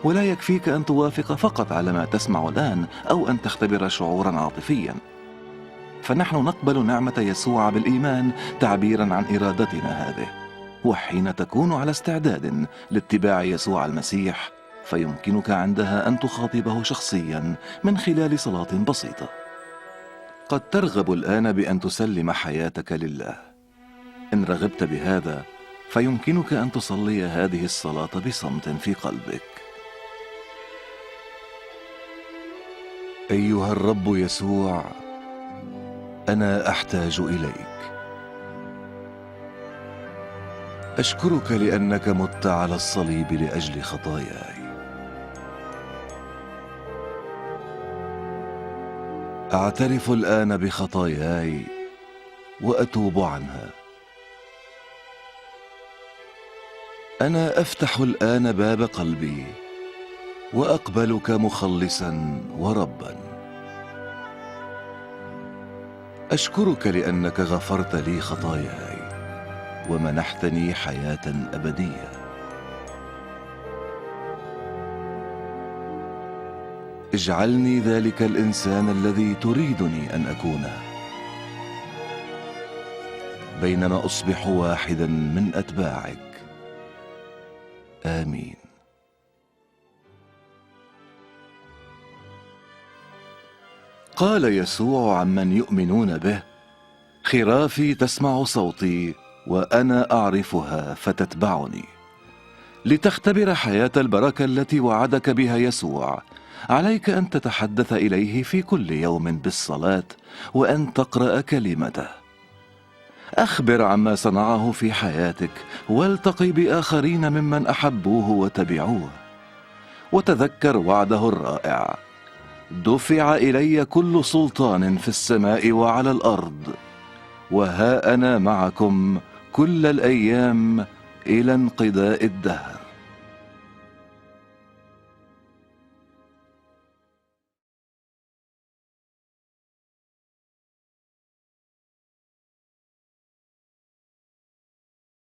ولا يكفيك أن توافق فقط على ما تسمع الآن أو أن تختبر شعورا عاطفيا، فنحن نقبل نعمة يسوع بالإيمان تعبيرا عن إرادتنا هذه. وحين تكون على استعداد لاتباع يسوع المسيح، فيمكنك عندها أن تخاطبه شخصيا من خلال صلاة بسيطة. قد ترغب الآن بأن تسلم حياتك لله. إن رغبت بهذا، فيمكنك أن تصلي هذه الصلاة بصمت في قلبك. أيها الرب يسوع، أنا أحتاج إليك. أشكرك لأنك مت على الصليب لأجل خطاياي. أعترف الآن بخطاياي وأتوب عنها. أنا أفتح الآن باب قلبي وأقبلك مخلصا وربا. أشكرك لأنك غفرت لي خطاياي ومنحتني حياة أبدية. اجعلني ذلك الإنسان الذي تريدني أن أكونه، بينما أصبح واحدا من أتباعك. آمين. قال يسوع عمن يؤمنون به: خرافي تسمع صوتي وأنا أعرفها فتتبعني. لتختبر حياة البركة التي وعدك بها يسوع، عليك أن تتحدث إليه في كل يوم بالصلاة وأن تقرأ كلمته. أخبر عما صنعه في حياتك، والتقي بآخرين ممن أحبوه وتبعوه، وتذكر وعده الرائع: دفع إلي كل سلطان في السماء وعلى الأرض، وها أنا معكم كل الأيام إلى انقضاء الدهر.